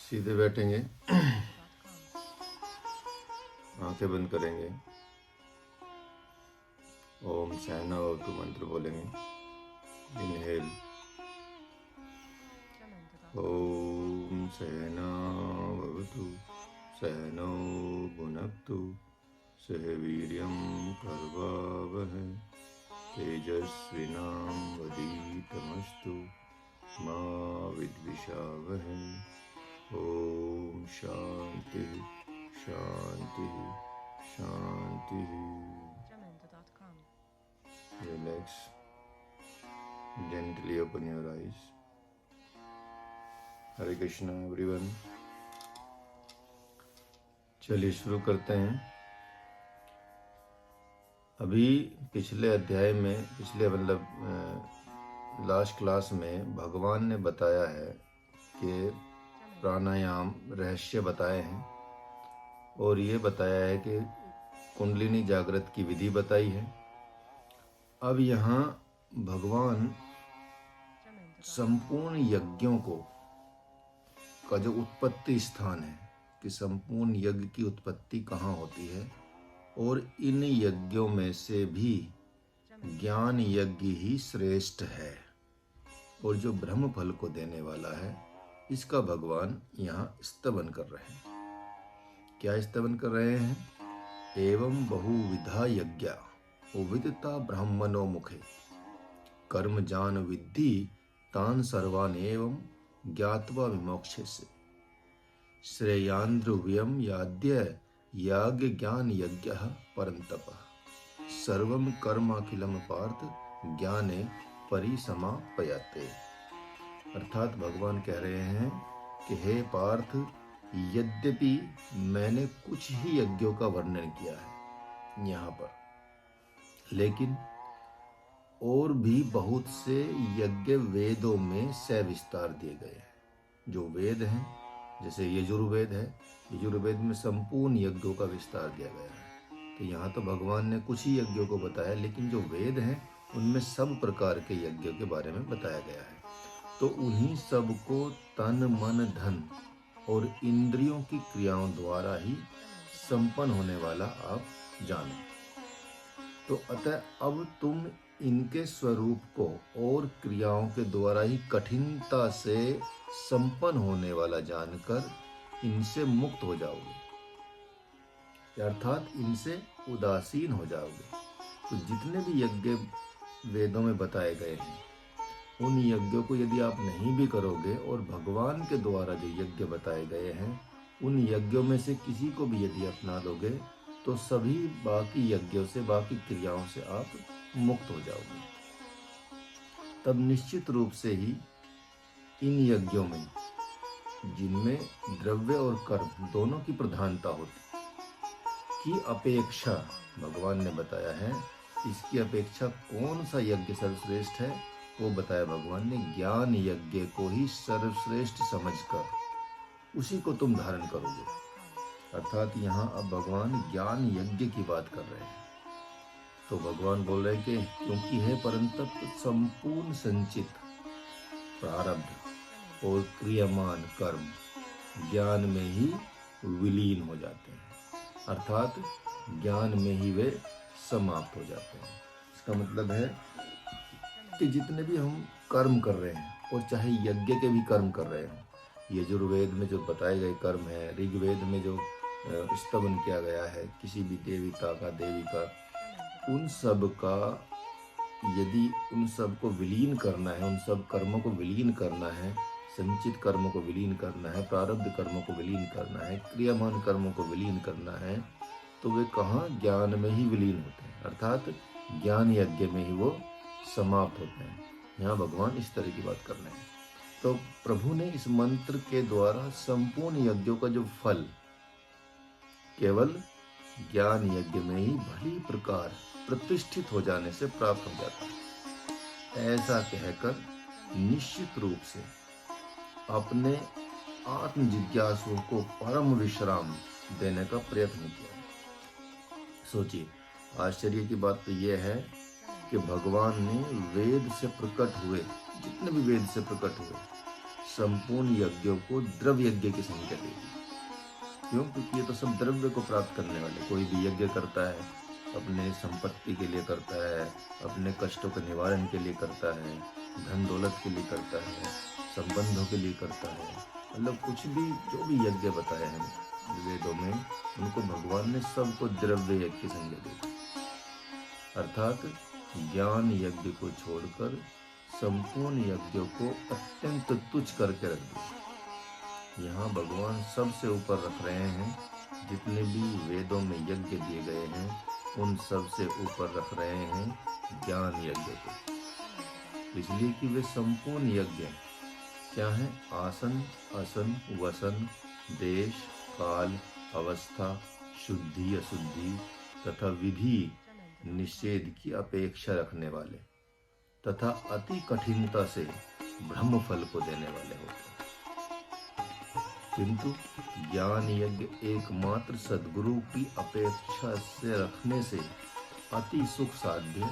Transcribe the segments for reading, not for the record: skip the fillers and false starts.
सीधे बैठेंगे, आंखें बंद करेंगे, ओम सहना भवतु मंत्र बोलेंगे। इनहेल, ओम सहना भवतु सहनौ भुनक्तु सह वीर्यं कर्वावहै तेजस्विनावधीतमस्तु मा विद्विषावहै। ओम शांति शांति शांति। Relax. Gently open your eyes. Hare Krishna everyone. चलिए शुरू करते हैं। अभी पिछले अध्याय में, लास्ट क्लास में भगवान ने बताया है कि प्राणायाम रहस्य बताए हैं और ये बताया है कि कुंडलिनी जागृत की विधि बताई है। अब यहाँ भगवान संपूर्ण यज्ञों का जो उत्पत्ति स्थान है कि संपूर्ण यज्ञ की उत्पत्ति कहाँ होती है और इन यज्ञों में से भी ज्ञान यज्ञ ही श्रेष्ठ है और जो ब्रह्म फल को देने वाला है, इसका भगवान यहाँ स्तवन कर रहे हैं। क्या स्तवन कर रहे हैं? एवं बहुविधा यज्ञ विदिता ब्राह्मणो मुखे कर्म जान विद्धि तान सर्वान एवं ज्ञात्वा विमोक्षसे श्रेयांद्रव्यम याद्य याग ज्ञान यज्ञ परंतप सर्वम कर्माखिलम पार्थ ज्ञाने परिसमापयते। अर्थात भगवान कह रहे हैं कि हे पार्थ, यद्यपि मैंने कुछ ही यज्ञों का वर्णन किया है यहाँ पर, लेकिन और भी बहुत से यज्ञ वेदों में सविस्तार दिए गए हैं। जो वेद हैं, जैसे यजुर्वेद है, यजुर्वेद में संपूर्ण यज्ञों का विस्तार दिया गया है। तो यहाँ तो भगवान ने कुछ ही यज्ञों को बताया, लेकिन जो वेद हैं उनमें सब प्रकार के यज्ञों के बारे में बताया गया है। तो उन्हीं सब को तन मन धन और इंद्रियों की क्रियाओं द्वारा ही संपन्न होने वाला आप जानो। तो अतः अब तुम इनके स्वरूप को और क्रियाओं के द्वारा ही कठिनता से संपन्न होने वाला जानकर इनसे मुक्त हो जाओगे, अर्थात इनसे उदासीन हो जाओगे। तो जितने भी यज्ञ वेदों में बताए गए हैं, उन यज्ञों को यदि आप नहीं भी करोगे और भगवान के द्वारा जो यज्ञ बताए गए हैं, उन यज्ञों में से किसी को भी यदि अपना लोगे तो सभी बाकी यज्ञों से, बाकी क्रियाओं से आप मुक्त हो जाओगे। तब निश्चित रूप से ही इन यज्ञों में, जिनमें द्रव्य और कर्म दोनों की प्रधानता होती की अपेक्षा, भगवान ने बताया है इसकी अपेक्षा कौन सा यज्ञ सर्वश्रेष्ठ है, वो बताया भगवान ने। ज्ञान यज्ञ को ही सर्वश्रेष्ठ समझकर उसी को तुम धारण करोगे। अर्थात यहाँ अब भगवान ज्ञान यज्ञ की बात कर रहे हैं। तो भगवान बोल रहे हैं कि क्योंकि है परंतप संपूर्ण संचित प्रारब्ध और क्रियमान कर्म ज्ञान में ही विलीन हो जाते हैं, अर्थात ज्ञान में ही वे समाप्त हो जाते हैं। इसका मतलब है कि जितने भी हम कर्म कर रहे हैं, और चाहे यज्ञ के भी कर्म कर रहे हैं, यजुर्वेद में जो बताए गए कर्म है, ऋग्वेद में जो स्तवन किया गया है किसी भी देवता का, देवी का, उन सब का यदि उन सब को विलीन करना है, उन सब कर्मों को विलीन करना है, संचित कर्मों को विलीन करना है, प्रारब्ध कर्मों को विलीन करना है, क्रियामान कर्मों को विलीन करना है, तो वे कहाँ? ज्ञान में ही विलीन होते हैं, अर्थात ज्ञान यज्ञ में ही वो समाप्त होते हैं। यहाँ भगवान इस तरह की बात कर रहे हैं। तो प्रभु ने इस मंत्र के द्वारा संपूर्ण यज्ञों का जो फल केवल ज्ञान यज्ञ में ही भली प्रकार प्रतिष्ठित हो जाने से प्राप्त हो जाता है, ऐसा कहकर निश्चित रूप से अपने आत्म जिज्ञासुओं को परम विश्राम देने का प्रयत्न किया। सोचिए, आश्चर्य की बात तो यह है कि भगवान ने वेद से प्रकट हुए, जितने भी वेद से प्रकट हुए, संपूर्ण यज्ञों को द्रव्य यज्ञ की संज्ञा देगी। क्यों? क्योंकि ये तो सब द्रव्य को प्राप्त करने वाले। कोई भी यज्ञ करता है अपने संपत्ति के लिए करता है, अपने कष्टों के निवारण के लिए करता है, धन दौलत के लिए करता है, संबंधों के लिए करता है, मतलब कुछ भी जो भी यज्ञ बताए हैं वेदों में, उनको भगवान ने सबको द्रव्य यज्ञ की संज्ञा दी। अर्थात ज्ञान यज्ञ को छोड़कर संपूर्ण यज्ञों को अत्यंत तुच्छ करके रख दिया। यहाँ भगवान सबसे ऊपर रख रहे हैं, जितने भी वेदों में यज्ञ दिए गए हैं उन सब से ऊपर रख रहे हैं ज्ञान यज्ञ को, इसलिए कि वे संपूर्ण यज्ञ क्या हैं? आसन, असन, वसन, देश, काल, अवस्था, शुद्धि, अशुद्धि तथा विधि निषेध की अपेक्षा रखने वाले तथा अति कठिनता से ब्रह्म फल को देने वाले होते हैं। किंतु ज्ञान यज्ञ एकमात्र सद्गुरु की अपेक्षा से रखने से अति सुख साध्य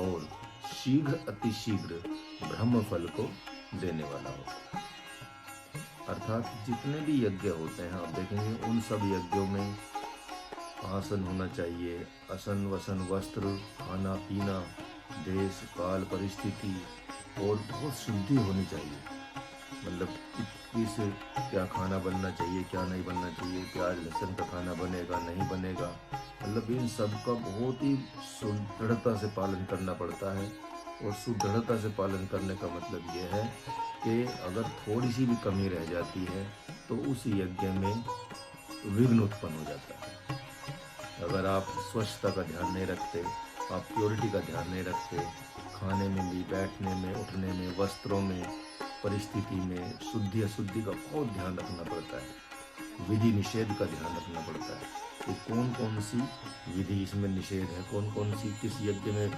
और शीघ्र अतिशीघ्र ब्रह्म फल को देने वाला होता है। अर्थात जितने भी यज्ञ होते हैं आप देखेंगे उन सब यज्ञों में आसन होना चाहिए, असन वसन वस्त्र, खाना पीना, देश काल परिस्थिति और बहुत शुद्धि होनी चाहिए। मतलब किस क्या खाना बनना चाहिए, क्या नहीं बनना चाहिए, प्याज लहसुन का खाना बनेगा नहीं बनेगा, मतलब इन सब का बहुत ही सुदृढ़ता से पालन करना पड़ता है। और सुदृढ़ता से पालन करने का मतलब ये है कि अगर थोड़ी सी भी कमी रह जाती है तो उस यज्ञ में विघ्न उत्पन्न हो जाता है। अगर आप स्वच्छता का ध्यान नहीं रखते, आप प्योरिटी का ध्यान नहीं रखते, खाने में भी, बैठने में, उठने में, वस्त्रों में, परिस्थिति में शुद्धि अशुद्धि का बहुत ध्यान रखना पड़ता है, विधि निषेध का ध्यान रखना पड़ता है कि कौन कौन सी विधि इसमें निषेध है, कौन कौन सी किस यज्ञ में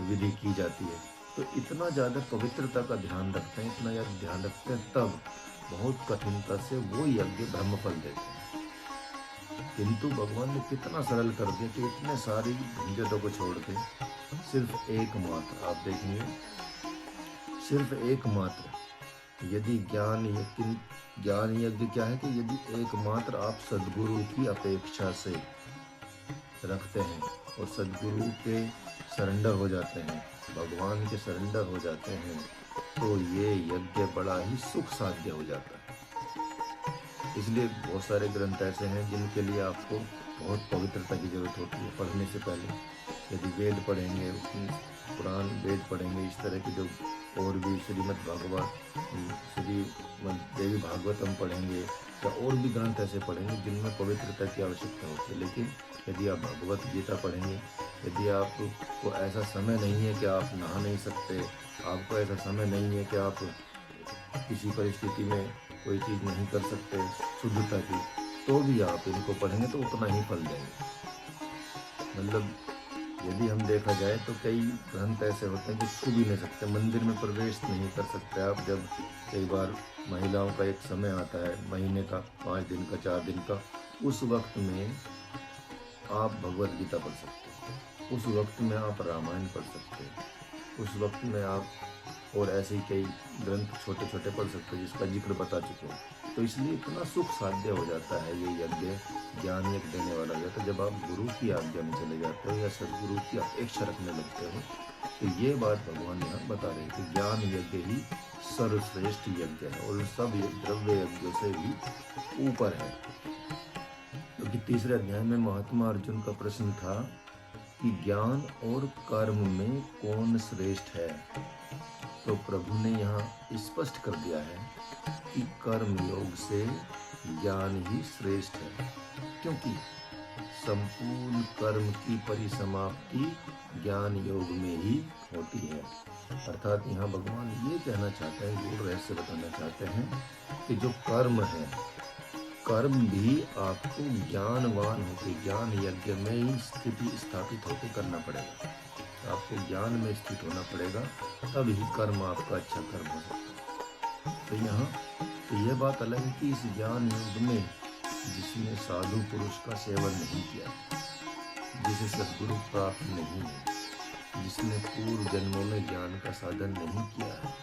विधि की जाती है। तो इतना ज़्यादा पवित्रता का ध्यान रखते हैं, इतना ज़्यादा ध्यान रखते हैं, तब बहुत कठिनता से वो यज्ञ ब्रह्मफल देते हैं। किंतु भगवान ने कितना सरल कर दिया कि इतने सारी झंझटों को छोड़ के सिर्फ एकमात्र, आप देखेंगे सिर्फ एकमात्र यदि ज्ञान यज्ञ क्या है कि यदि एकमात्र आप सद्गुरु की अपेक्षा से रखते हैं और सद्गुरु के सरेंडर हो जाते हैं, भगवान के सरेंडर हो जाते हैं, तो ये यज्ञ बड़ा ही सुख साध्य हो जाता है। इसलिए बहुत सारे ग्रंथ ऐसे हैं जिनके लिए आपको बहुत पवित्रता की जरूरत होती है पढ़ने से पहले। यदि वेद पढ़ेंगे, पुराण वेद पढ़ेंगे, इस तरह के जो और भी श्रीमद् भागवत, श्रीमद् देवी भागवतम पढ़ेंगे या और भी ग्रंथ ऐसे पढ़ेंगे जिनमें पवित्रता की आवश्यकता होती है। लेकिन यदि आप भगवत गीता पढ़ेंगे, यदि आपको ऐसा समय नहीं है कि आप नहा नहीं सकते, आपको ऐसा समय नहीं है कि आप किसी परिस्थिति में कोई चीज़ नहीं कर सकते शुद्धता की, तो भी आप इनको पढ़ेंगे तो उतना ही फल देंगे। मतलब यदि हम देखा जाए तो कई ग्रंथ ऐसे होते हैं कि छू भी नहीं सकते, मंदिर में प्रवेश नहीं कर सकते आप। जब कई बार महिलाओं का एक समय आता है महीने का, 5 दिन का, 4 दिन का, उस वक्त में आप भगवत गीता पढ़ सकते हैं, उस वक्त में आप रामायण पढ़ सकते हैं, उस वक्त में आप और ऐसे ही कई ग्रंथ छोटे छोटे पढ़ सकते हैं जिसका जिक्र बता चुके हैं। तो इसलिए इतना सुख साध्य हो जाता है ये यज्ञ, ज्ञान यज्ञ देने वाला जाता है। जब आप गुरु की आज्ञा में चले जाते हो या सदगुरु की अपेक्षा रखने लगते हो, तो ये बात भगवान यहाँ बता रहे हैं कि ज्ञान यज्ञ ही सर्वश्रेष्ठ यज्ञ है और सब द्रव्य यज्ञों से भी ऊपर है। क्योंकि तीसरे अध्याय में महात्मा अर्जुन का प्रश्न था कि ज्ञान और कर्म में कौन श्रेष्ठ है, तो प्रभु ने यहाँ स्पष्ट कर दिया है कि कर्म योग से ज्ञान ही श्रेष्ठ है, क्योंकि संपूर्ण कर्म की परिसमाप्ति ज्ञान योग में ही होती है। अर्थात यहाँ भगवान ये कहना चाहते हैं, गूढ़ रहस्य बताना चाहते हैं कि जो कर्म है, कर्म भी आपको ज्ञानवान होकर ज्ञान यज्ञ में ही स्थिति स्थापित होकर करना पड़ेगा। आपको ज्ञान में स्थित होना पड़ेगा, तब ही कर्म आपका अच्छा कर्म हो सकता है। तो यहाँ तो यह बात अलग है कि इस ज्ञान योग में जिसने साधु पुरुष का सेवन नहीं किया, जिसे सद्गुरु प्राप्त नहीं है, जिसने पूर्व जन्मों में ज्ञान का साधन नहीं किया है,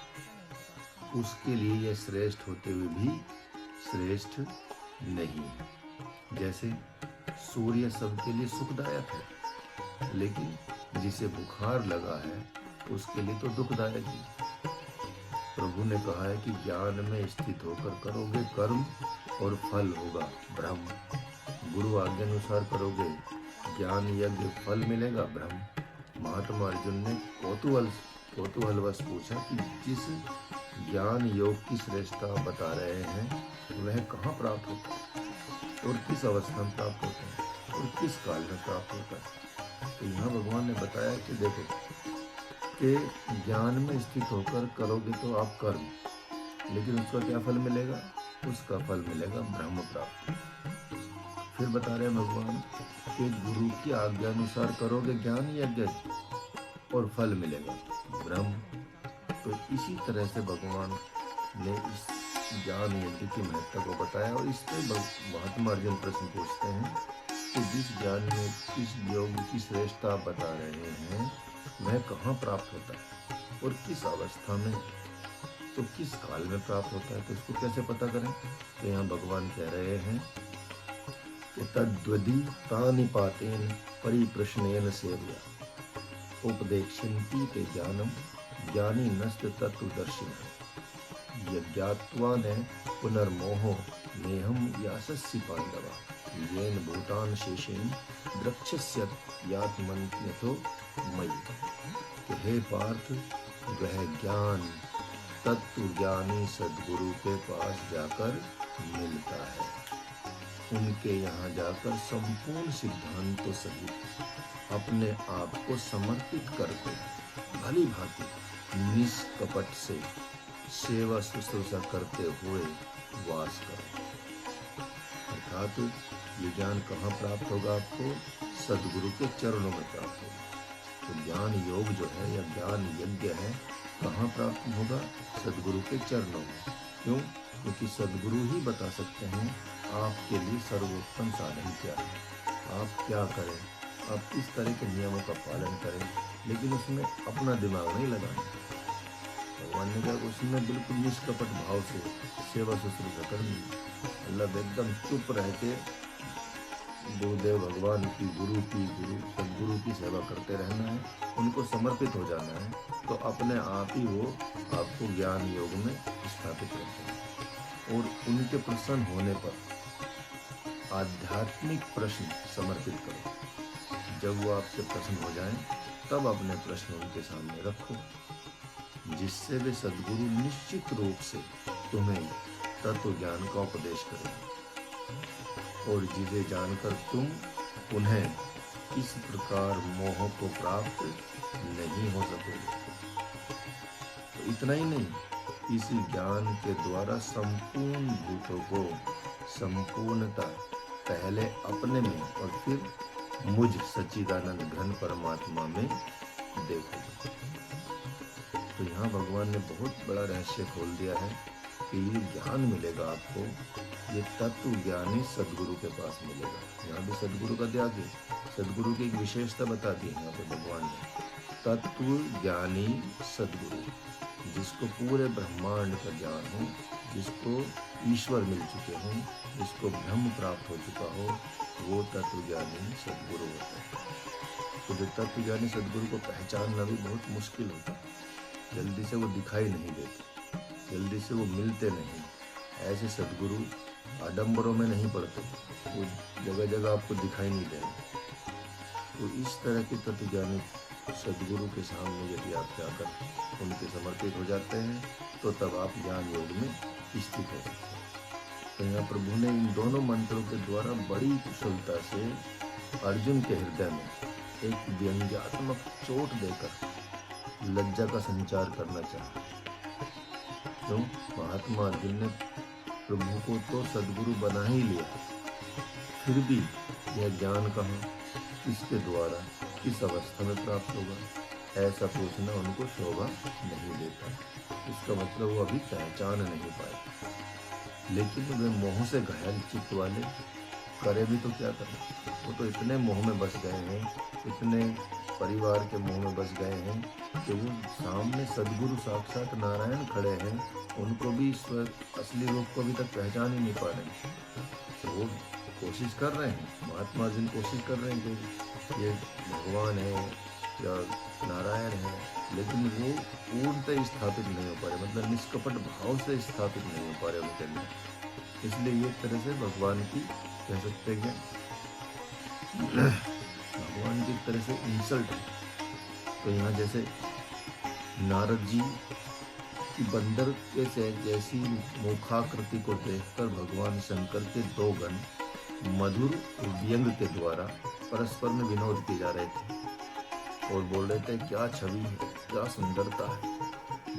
उसके लिए यह श्रेष्ठ होते हुए भी श्रेष्ठ नहीं है। जैसे सूर्य सबके लिए सुखदायक है, लेकिन जिसे बुखार लगा है उसके लिए तो दुखदायक है। प्रभु ने कहा है कि ज्ञान में स्थित होकर करोगे कर्म और फल होगा ब्रह्म। गुरु आज्ञानुसार करोगे ज्ञान यज्ञ, फल मिलेगा ब्रह्म। महात्मा अर्जुन ने कौतूहलवश पूछा कि जिस ज्ञान योग की श्रेष्ठता बता रहे हैं वह कहाँ प्राप्त होता है और किस अवस्था में प्राप्त होता है और किस काल में प्राप्त होता है। तो यहाँ भगवान ने बताया कि देखो कि ज्ञान में स्थित होकर करोगे तो आप कर्म, लेकिन उसका क्या फल मिलेगा? उसका फल मिलेगा ब्रह्म प्राप्ति। फिर बता रहे हैं भगवान कि गुरु की आज्ञानुसार करोगे ज्ञान यज्ञ और फल मिलेगा ब्रह्म। तो इसी तरह से भगवान ने इस ज्ञान यज्ञ की महत्ता को बताया और इस पर महात्मा अर्जुन प्रश्न पूछते हैं कि जिस ज्ञान में किस योग की श्रेष्ठता बता रहे हैं वह कहाँ प्राप्त होता है और किस अवस्था में, तो किस काल में प्राप्त होता है, तो इसको कैसे पता करें? तो यहाँ भगवान कह रहे हैं कि तद्वदि प्राणिपातेन परिप्रश्नेन सेव्या उपदेक्षन्ति ते ज्ञानम ज्ञानी नस्त तत्वदर्शिनः यज्ञात्वा न पुनर्मोहो नेहम यासस्सि पांडवा येन भूतान शेषेन द्रक्ष्यस्यात्मन्यथो मयि। कि हे पार्थ, वह ज्ञान तत्व ज्ञानी सद्गुरु के पास जाकर मिलता है। उनके यहाँ जाकर संपूर्ण सिद्धांतों सहित अपने आप को समर्पित करके भली भांति निष्कपट से सेवा शुश्रूषा करते हुए वास करो। अर्थात ये ज्ञान कहाँ प्राप्त होगा? आपको सद्गुरु के चरणों में प्राप्त होगा। तो ज्ञान योग जो है या ज्ञान यज्ञ है कहाँ प्राप्त होगा? सद्गुरु के चरणों में। क्यों? क्योंकि सद्गुरु ही बता सकते हैं आपके लिए सर्वोत्तम साधन क्या है, आप क्या करें, आप किस तरह के नियमों का पालन करें, लेकिन उसमें अपना दिमाग नहीं लगाना। भगवान ने कहा उसमें बिल्कुल निष्कपट भाव से सेवा शुश्रूषा करनी। मतलब एकदम चुप रह के गुरुदेव भगवान की, सद्गुरु की सेवा करते रहना है, उनको समर्पित हो जाना है, तो अपने आप ही वो आपको ज्ञान योग में स्थापित करते हैं। और उनके प्रसन्न होने पर आध्यात्मिक प्रश्न समर्पित करो। जब वो आपसे प्रश्न हो जाएं, तब अपने प्रश्न उनके सामने रखो, जिससे वे सद्गुरु निश्चित रूप से तुम्हें तत्व ज्ञान का उपदेश करेंगे और जिसे जानकर तुम उन्हें इस प्रकार मोह को प्राप्त नहीं हो सकोगे। तो इतना ही नहीं, इसी ज्ञान के द्वारा संपूर्ण भूतों को संपूर्णता पहले अपने में और फिर मुझ सच्चिदानंद घन परमात्मा में देखोगे। तो यहाँ भगवान ने बहुत बड़ा रहस्य खोल दिया है कि ये ज्ञान मिलेगा आपको, ये तत्व ज्ञानी सद्गुरु के पास मिलेगा। यहाँ भी सद्गुरु का त्याग है, सद्गुरु की एक विशेषता बता दी है यहाँ पे भगवान ने। तत्व ज्ञानी सद्गुरु, जिसको पूरे ब्रह्मांड का ज्ञान हो, जिसको ईश्वर मिल चुके हों, जिसको ब्रह्म प्राप्त हो चुका हो, वो तत्व ज्ञानी सद्गुरु होता है। तो जो तत्व ज्ञानी सद्गुरु को पहचानना भी बहुत मुश्किल होता है। जल्दी से वो दिखाई नहीं देते, जल्दी से वो मिलते नहीं। ऐसे सद्गुरु आडंबरों में नहीं पड़ते, वो जगह जगह आपको दिखाई नहीं देंगे। तो इस तरह के तत्वज्ञानी सद्गुरु के सामने यदि आप जाकर उनके समर्पित हो जाते हैं, तो तब आप ज्ञान योग में स्थित हो सकते हैं। तो यहाँ प्रभु ने इन दोनों मंत्रों के द्वारा बड़ी कुशलता से अर्जुन के हृदय में एक व्यंग्यात्मक चोट देकर लज्जा का संचार करना चाहा। तो महात्मा अर्जुन ने प्रभु को तो सद्गुरु बना ही लिया, फिर भी यह ज्ञान कहाँ, किसके द्वारा, किस अवस्था में प्राप्त होगा, ऐसा पूछना उनको शोभा नहीं देता। इसका मतलब वो अभी पहचान नहीं पाए। लेकिन वे मोह से घायल चित्त वाले करे भी तो क्या करें। वो तो इतने मोह में बस गए हैं, इतने परिवार के मोह में बस गए हैं कि वो सामने सद्गुरु साक्षात नारायण खड़े हैं उनको भी असली रूप को अभी तक पहचान ही नहीं पा रहे। तो वो कोशिश कर रहे हैं, महात्मा अर्जुन कोशिश कर रहे हैं कि ये भगवान है या नारायण है, लेकिन वो पूर्णतः स्थापित नहीं हो पा रहे, मतलब निष्कपट भाव से स्थापित नहीं हो पा रहे उनके अंदर। इसलिए ये एक तरह से भगवान की कह सकते हैं भगवान की एक तरह से इंसल्ट है। तो यहाँ जैसे नारद जी की बंदर के से जैसी मुखाकृति को देखकर भगवान शंकर के दो गण मधुर व्यंग के द्वारा परस्पर में विनोद किए जा रहे थे और बोल रहे थे, क्या छवि है, क्या सुंदरता है,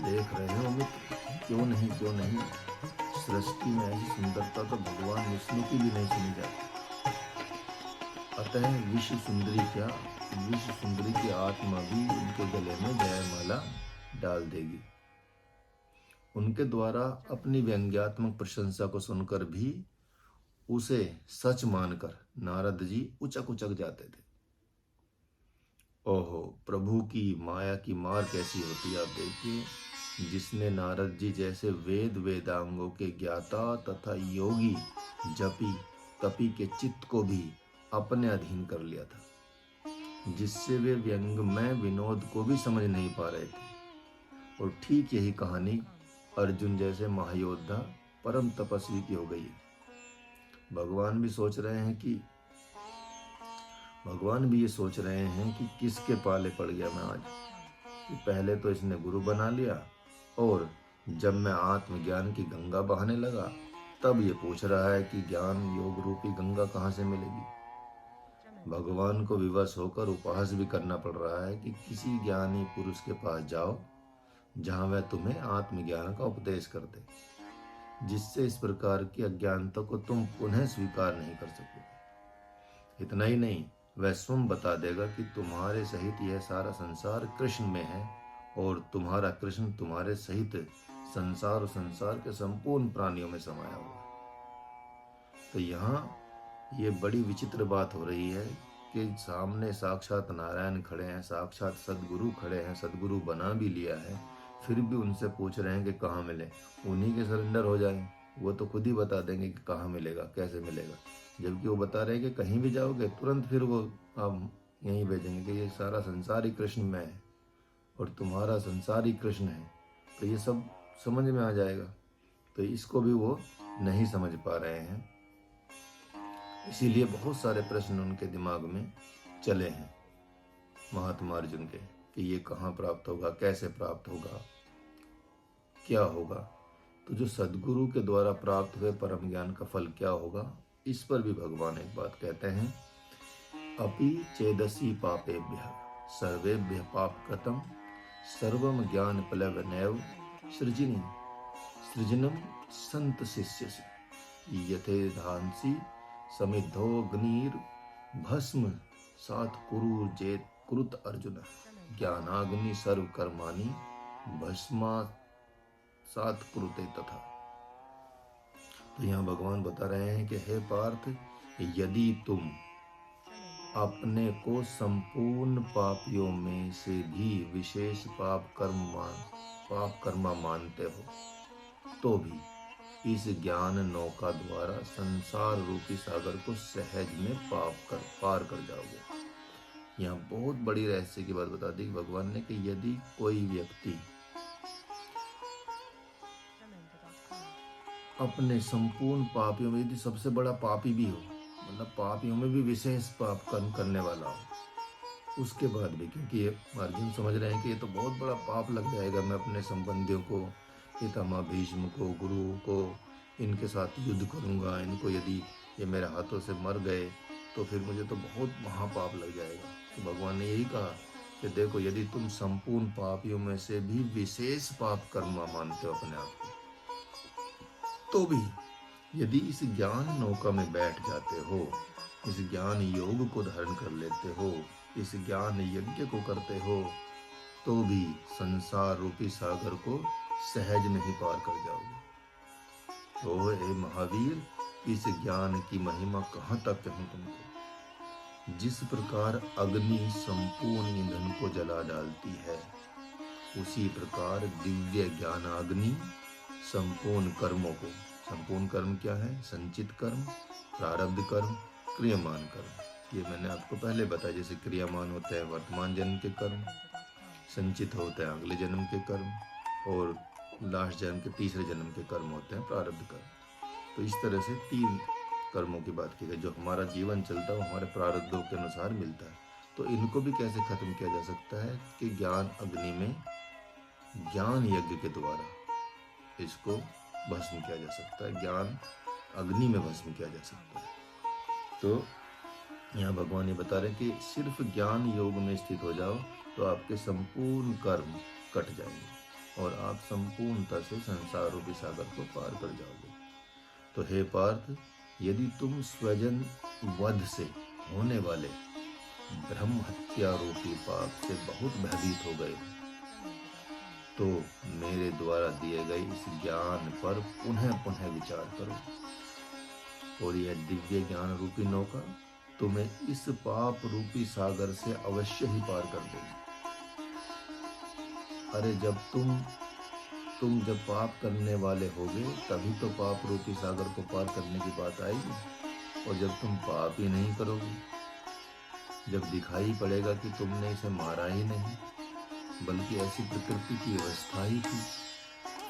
देख रहे हो मित्र, क्यों नहीं सृष्टि में ऐसी सुंदरता तो भगवान विष्णु की भी नहीं सुनी जाती। अतः विश्व सुंदरी क्या, विश्व सुंदरी की आत्मा भी उनके गले में जयमाला डाल देगी। उनके द्वारा अपनी व्यंग्यात्मक प्रशंसा को सुनकर भी उसे सच मानकर नारद जी उचक उचक जाते थे। ओहो, प्रभु की माया की मार कैसी होती है, आप देखिए। जिसने नारद जी जैसे वेद वेदांगों के ज्ञाता तथा योगी जपी तपी के चित्त को भी अपने अधीन कर लिया था, जिससे वे व्यंगमय विनोद को भी समझ नहीं पा रहे थे। और ठीक यही कहानी अर्जुन जैसे महायोद्धा परम तपस्वी की हो गई है। भगवान भी ये सोच रहे हैं कि किसके पाले पड़ गया मैं आज, कि पहले तो इसने गुरु बना लिया और जब मैं आत्मज्ञान की गंगा बहाने लगा तब ये पूछ रहा है कि ज्ञान योग रूपी गंगा कहाँ से मिलेगी। भगवान को विवश होकर उपहास भी करना पड़ रहा है कि किसी ज्ञानी पुरुष के पास जाओ जहां वह तुम्हें आत्मज्ञान का उपदेश कर दे, जिससे इस प्रकार की अज्ञानता को तुम पुनः स्वीकार नहीं कर सकोगे। इतना ही नहीं, वह स्वयं बता देगा कि तुम्हारे सहित यह सारा संसार कृष्ण में है और तुम्हारा कृष्ण तुम्हारे सहित संसार और संसार के संपूर्ण प्राणियों में समाया हुआ है। तो यहाँ ये बड़ी विचित्र बात हो रही है कि सामने साक्षात नारायण खड़े हैं, साक्षात सदगुरु खड़े हैं, सदगुरु बना भी लिया है, फिर भी उनसे पूछ रहे हैं कि कहाँ मिले। उन्हीं के सरेंडर हो जाएं, वो तो खुद ही बता देंगे कि कहाँ मिलेगा, कैसे मिलेगा। जबकि वो बता रहे हैं कि कहीं भी जाओगे तुरंत फिर वो आप यहीं भेजेंगे कि ये सारा संसार ही कृष्ण में है और तुम्हारा संसार ही कृष्ण है। तो ये सब समझ में आ जाएगा। तो इसको भी वो नहीं समझ पा रहे हैं, इसीलिए बहुत सारे प्रश्न उनके दिमाग में चले हैं महात्मा अर्जुन के, कि ये कहाँ प्राप्त होगा, कैसे प्राप्त होगा, क्या होगा। तो जो सदगुरु के द्वारा प्राप्त हुए परम ज्ञान का फल क्या होगा, इस पर भी भगवान एक बात कहते हैं, अपि चेदसि पापेभ्यः सर्वेभ्यः पापकृतं सर्वं ज्ञान प्लवनेव सृजनम संत शिष्यसि यथेधांसि समिद्धोऽग्निर् भस्म सात कुरुजेत कुरुत अर्जुन ज्ञानाग्नि सर्व कर्माणि भस्मा सात कुरुते तथा। तो यहाँ भगवान बता रहे हैं कि हे पार्थ, यदि तुम अपने को संपूर्ण पापियों में से भी विशेष पाप कर्मा मानते हो, तो भी इस ज्ञान नौका द्वारा संसार रूपी सागर को सहज में पार कर जाओगे। यहाँ बहुत बड़ी रहस्य की बात बता दी भगवान ने कि यदि कोई व्यक्ति अपने संपूर्ण पापियों में यदि सबसे बड़ा पापी भी हो, मतलब पापियों में भी विशेष पाप कर्म करने वाला हो, उसके बाद भी, क्योंकि अर्जुन समझ रहे हैं कि ये तो बहुत बड़ा पाप लग जाएगा, मैं अपने संबंधियों को, पितामह भीष्म को, गुरु को, इनके साथ युद्ध करूंगा, इनको यदि ये मेरे हाथों से मर गए तो फिर मुझे तो बहुत महापाप लग जाएगा। तो भगवान ने यही कहा कि देखो, यदि तुम संपूर्ण पापियों में से भी विशेष पाप कर्म मानते हो अपने आप को, तो भी यदि इस ज्ञान नौका में बैठ जाते हो, इस ज्ञान योग को धारण कर लेते हो, इस ज्ञान यज्ञ को करते हो, तो भी संसार रूपी सागर को सहज में ही पार कर जाओगे। तो हे महावीर, इस ज्ञान की महिमा कहाँ तक कहूँ तुमको। जिस प्रकार अग्नि संपूर्ण ईंधन को जला डालती है, उसी प्रकार दिव्य ज्ञानाग्नि संपूर्ण कर्मों को, संपूर्ण कर्म क्या है? संचित कर्म, प्रारब्ध कर्म, क्रियमान कर्म। ये मैंने आपको पहले बताया। जैसे क्रियमान होते हैं वर्तमान जन्म के कर्म, संचित होते हैं अगले जन्म के कर्म, और लास्ट जन्म के तीसरे जन्म के कर्म होते हैं प्रारब्ध कर्म। तो इस तरह से 3 कर्मों की बात की गई। जो हमारा जीवन चलता है वो हमारे प्रारब्धों के अनुसार मिलता है। तो इनको भी कैसे खत्म किया जा सकता है? कि ज्ञान अग्नि में, ज्ञान यज्ञ के द्वारा इसको भस्म किया जा सकता है, ज्ञान अग्नि में भस्म किया जा सकता है। तो यहाँ भगवान ये बता रहे कि सिर्फ ज्ञान योग में स्थित हो जाओ तो आपके संपूर्ण कर्म कट जाएंगे और आप संपूर्णता से संसार रूपी सागर को पार कर जाओगे। तो हे पार्थ, यदि तुम स्वजन वध से होने वाले ब्रह्म हत्या रूपी पाप से बहुत भयभीत हो गए तो मेरे द्वारा दिए गए इस ज्ञान पर पुनः पुनः विचार करो, और यह दिव्य ज्ञान रूपी नौका तुम्हें इस पाप रूपी सागर से अवश्य ही पार कर देगी। अरे जब तुम जब पाप करने वाले होगे तभी तो पाप रूपी सागर को पार करने की बात आएगी। और जब तुम पाप ही नहीं करोगे, जब दिखाई पड़ेगा कि तुमने इसे मारा ही नहीं बल्कि ऐसी प्रकृति की अवस्था ही थी,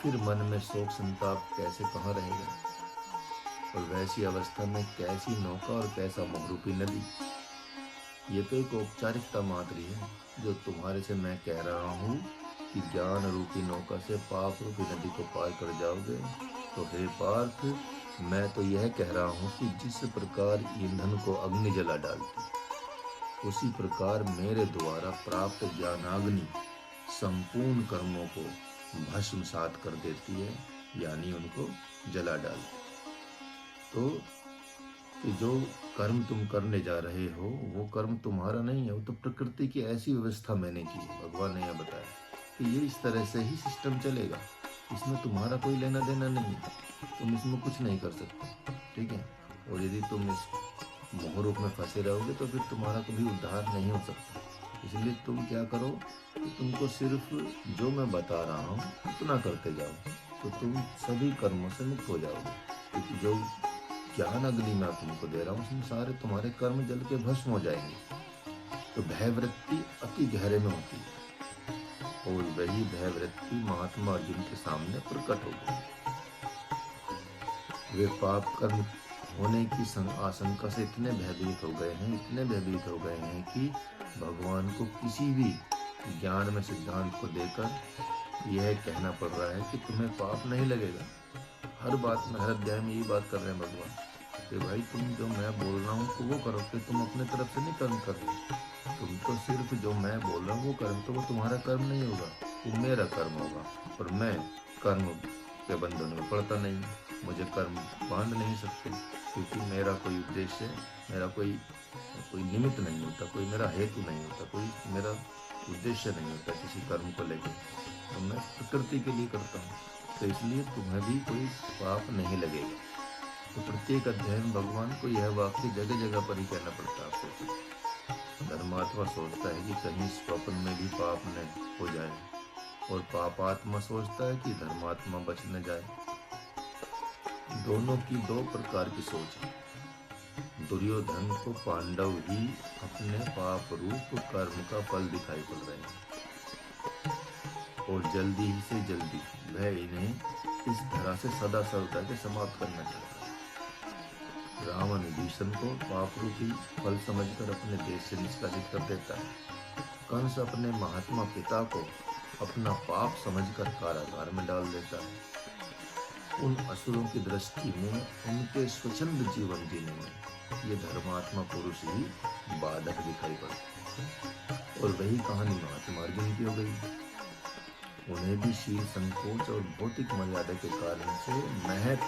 फिर मन में शोक संताप कैसे कहाँ रहेगा? और वैसी अवस्था में कैसी नौका और कैसा मोहरूपी नदी? ये तो एक औपचारिकता मात्र ही है जो तुम्हारे से मैं कह रहा हूँ कि ज्ञान रूपी नौका से पाप रूपी नदी को पार कर जाओगे। तो हे पार्थ, मैं तो यह कह रहा हूँ कि जिस प्रकार ईंधन को अग्नि जला डालती, उसी प्रकार मेरे द्वारा प्राप्त ज्ञानाग्नि संपूर्ण कर्मों को भस्मसात कर देती है, यानी उनको जला डालती। तो कि जो कर्म तुम करने जा रहे हो वो कर्म तुम्हारा नहीं है, वो तो प्रकृति की ऐसी व्यवस्था मैंने की है। भगवान ने यह बताया कि ये इस तरह से ही सिस्टम चलेगा, इसमें तुम्हारा कोई लेना देना नहीं है, तुम इसमें कुछ नहीं कर सकते, ठीक है। और यदि तुम इस मोह रूप में फंसे रहोगे तो फिर तुम्हारा कभी उद्धार नहीं हो सकता। इसलिए तुम क्या करो कि तुमको सिर्फ जो मैं बता रहा हूँ उतना करते जाओ, तो तुम सभी कर्मों से मुक्त हो जाओगे। क्योंकि जो ज्ञान अग्नि मैं तुमको दे रहा हूँ उसमें सारे तुम्हारे कर्म जल के भस्म हो जाएंगे। तो भयवृत्ति अति गहरे में होती है और वही भयवृत्ति महात्मा अर्जुन के सामने प्रकट हो गई। वे पाप कर्म होने की आशंका से इतने भयभीत हो गए हैं, इतने भयभीत हो गए हैं कि भगवान को किसी भी ज्ञान में सिद्धांत को देकर यह कहना पड़ रहा है कि तुम्हें पाप नहीं लगेगा। हर बात में, हर अध्याय में यही बात कर रहे हैं भगवान कि भाई तुम जो मैं बोल रहा हूँ तो वो करो, कि तुम अपने तरफ से नहीं कर्म कर रहे, तुम तो सिर्फ जो मैं बोल रहा हूँ वो कर्म, तो वो तुम्हारा कर्म नहीं होगा, वो मेरा कर्म होगा। और मैं कर्म के बंधन में पड़ता नहीं, मुझे कर्म बांध नहीं सकते, क्योंकि मेरा कोई उद्देश्य, मेरा कोई निमित्त नहीं होता, कोई मेरा हेतु नहीं होता, कोई मेरा उद्देश्य नहीं होता किसी कर्म को लेकर। तो मैं प्रकृति के लिए करता हूँ, तो इसलिए तुम्हें भी कोई पाप नहीं लगेगा। तो प्रत्येक अध्याय में भगवान को यह वाक्य जगह जगह पर ही कहना पड़ता है आपको। धर्मात्मा सोचता है कि कहीं स्वप्न में भी पाप न हो जाए, और पापात्मा सोचता है कि धर्मात्मा बच न जाए। दोनों की दो प्रकार की सोच है। दुर्योधन को पांडव ही अपने पाप रूप कर्म का फल दिखाई पड़ रहे हैं, और जल्दी ही से जल्दी वह इन्हें इस तरह से सदा सर्वदा के समाप्त करना चाहता है। रावण भीषण को पाप रूपी फल समझकर अपने देश से निष्कासित कर देता है। कंस अपने महात्मा पिता को अपना पाप समझकर कारागार में डाल देता है। उन असुरों की दृष्टि में उनके स्वच्छंद जीवन जीने में ये धर्मात्मा पुरुष ही बाधक दिखाई पड़ते। और वही कहानी महात्मा अर्जुन की हो गई। उन्हें भी शील संकोच और भौतिक मर्यादा के कारण से महत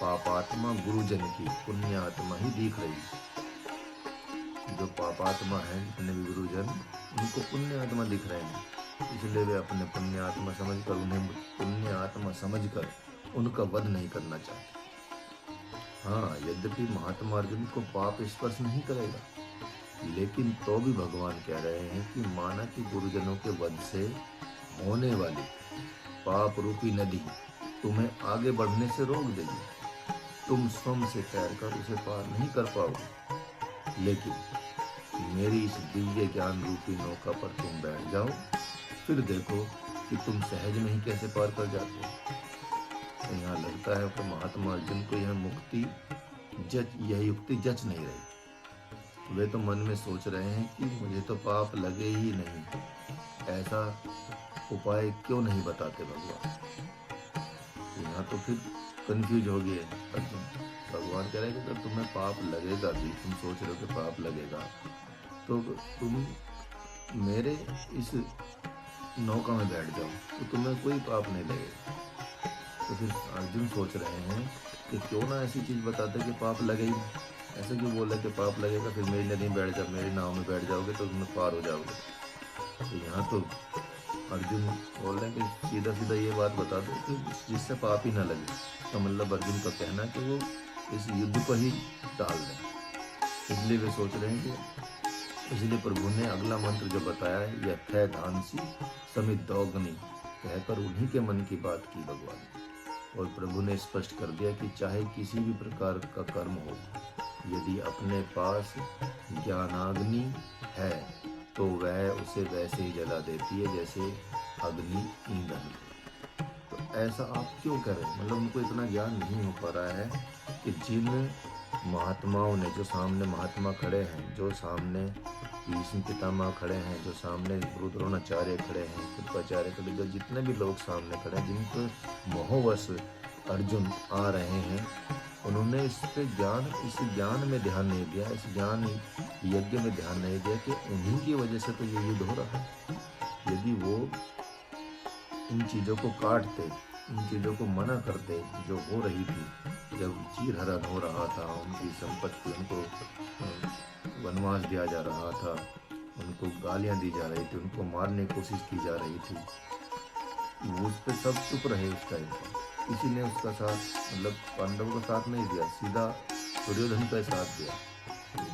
पापात्मा गुरुजन की पुण्यात्मा ही दिख रही। जो पापात्मा है, जितने भी गुरुजन, उनको पुण्यात्मा दिख रहे हैं, इसलिए वे अपने पुण्यात्मा समझकर, उन्हें पुण्यात्मा समझकर उनका वध नहीं करना चाहते। हाँ, यद्यपि महात्मा अर्जुन को पाप स्पर्श नहीं करेगा, लेकिन तो भी भगवान कह रहे हैं कि माना कि गुरुजनों के वध से होने वाली पाप रूपी नदी तुम्हें आगे बढ़ने से रोक देगी। तुम स्वयं से तैरकर उसे पार नहीं कर पाओगे। लेकिन मेरी इस दिव्य ज्ञान रूपी नौका पर तुम बैठ जाओ, फिर देखो कि तुम सहज में ही कैसे पार कर जाते हो। तो यहाँ लगता है कि महात्मा अर्जुन को यह युक्ति जच नहीं रही। वे तो मन में सोच रहे हैं कि मुझे तो पाप लगे ही नहीं, ऐसा उपाय क्यों नहीं बताते भगवान। तो यहाँ तो फिर कंफ्यूज हो गए अर्जुन। भगवान कह रहे हैं कि अगर तुम्हें पाप लगेगा भी, तुम सोच रहे हो कि पाप लगेगा, तो तुम मेरे इस नौका में बैठ जाओ तो तुम्हें कोई पाप नहीं लगेगा। तो फिर अर्जुन सोच रहे हैं कि क्यों ना ऐसी चीज़ बताते कि पाप लगे ही नहीं। ऐसे क्यों बोला कि पाप लगेगा, फिर मेरी नदी में बैठ जाओ, मेरी नाव में बैठ जाओगे तो तुम पार हो जाओगे। तो यहाँ तो अर्जुन बोल रहे हैं कि सीधा सीधा ये बात बता दो कि जिससे पाप ही ना लगे। तो मतलब अर्जुन का कहना है कि वो इस युद्ध को ही टाल दें। इसलिए वे सोच रहे हैं कि इसलिए प्रभु ने अगला मंत्र जो बताया है, यथै धांसी समित दौगनी, कहकर उन्हीं के मन की बात की भगवान। और प्रभु ने स्पष्ट कर दिया कि चाहे किसी भी प्रकार का कर्म हो, यदि अपने पास ज्ञानाग्नि है तो वह उसे वैसे ही जला देती है जैसे अग्नि ईंधन। तो ऐसा आप क्यों करें? मतलब उनको इतना ज्ञान नहीं हो पा रहा है कि जिन महात्माओं ने, जो सामने महात्मा खड़े हैं, जो सामने भीष्म पितामह खड़े हैं, जो सामने द्रोणाचार्य खड़े हैं, कृपाचार्य खड़े, जो जितने भी लोग सामने खड़े हैं, जिनको मोहवश अर्जुन आ रहे हैं, उन्होंने इस ज्ञान में ध्यान नहीं दिया, इस ज्ञान यज्ञ में ध्यान नहीं दिया कि उन्हीं की वजह से तो ये युद्ध हो रहा है। यदि वो इन चीज़ों को काटते, इन चीज़ों को मना करते जो हो रही थी, जब चीरहरण हो रहा था, उनकी संपत्ति, उनको वनवास दिया जा रहा था, उनको गालियां दी जा रही थी, उनको मारने की कोशिश की जा रही थी, वो उस पर सब चुप रहे उस टाइम पर। किसी ने उसका साथ, मतलब पांडवों का साथ नहीं दिया, सीधा दुर्योधन का साथ दिया।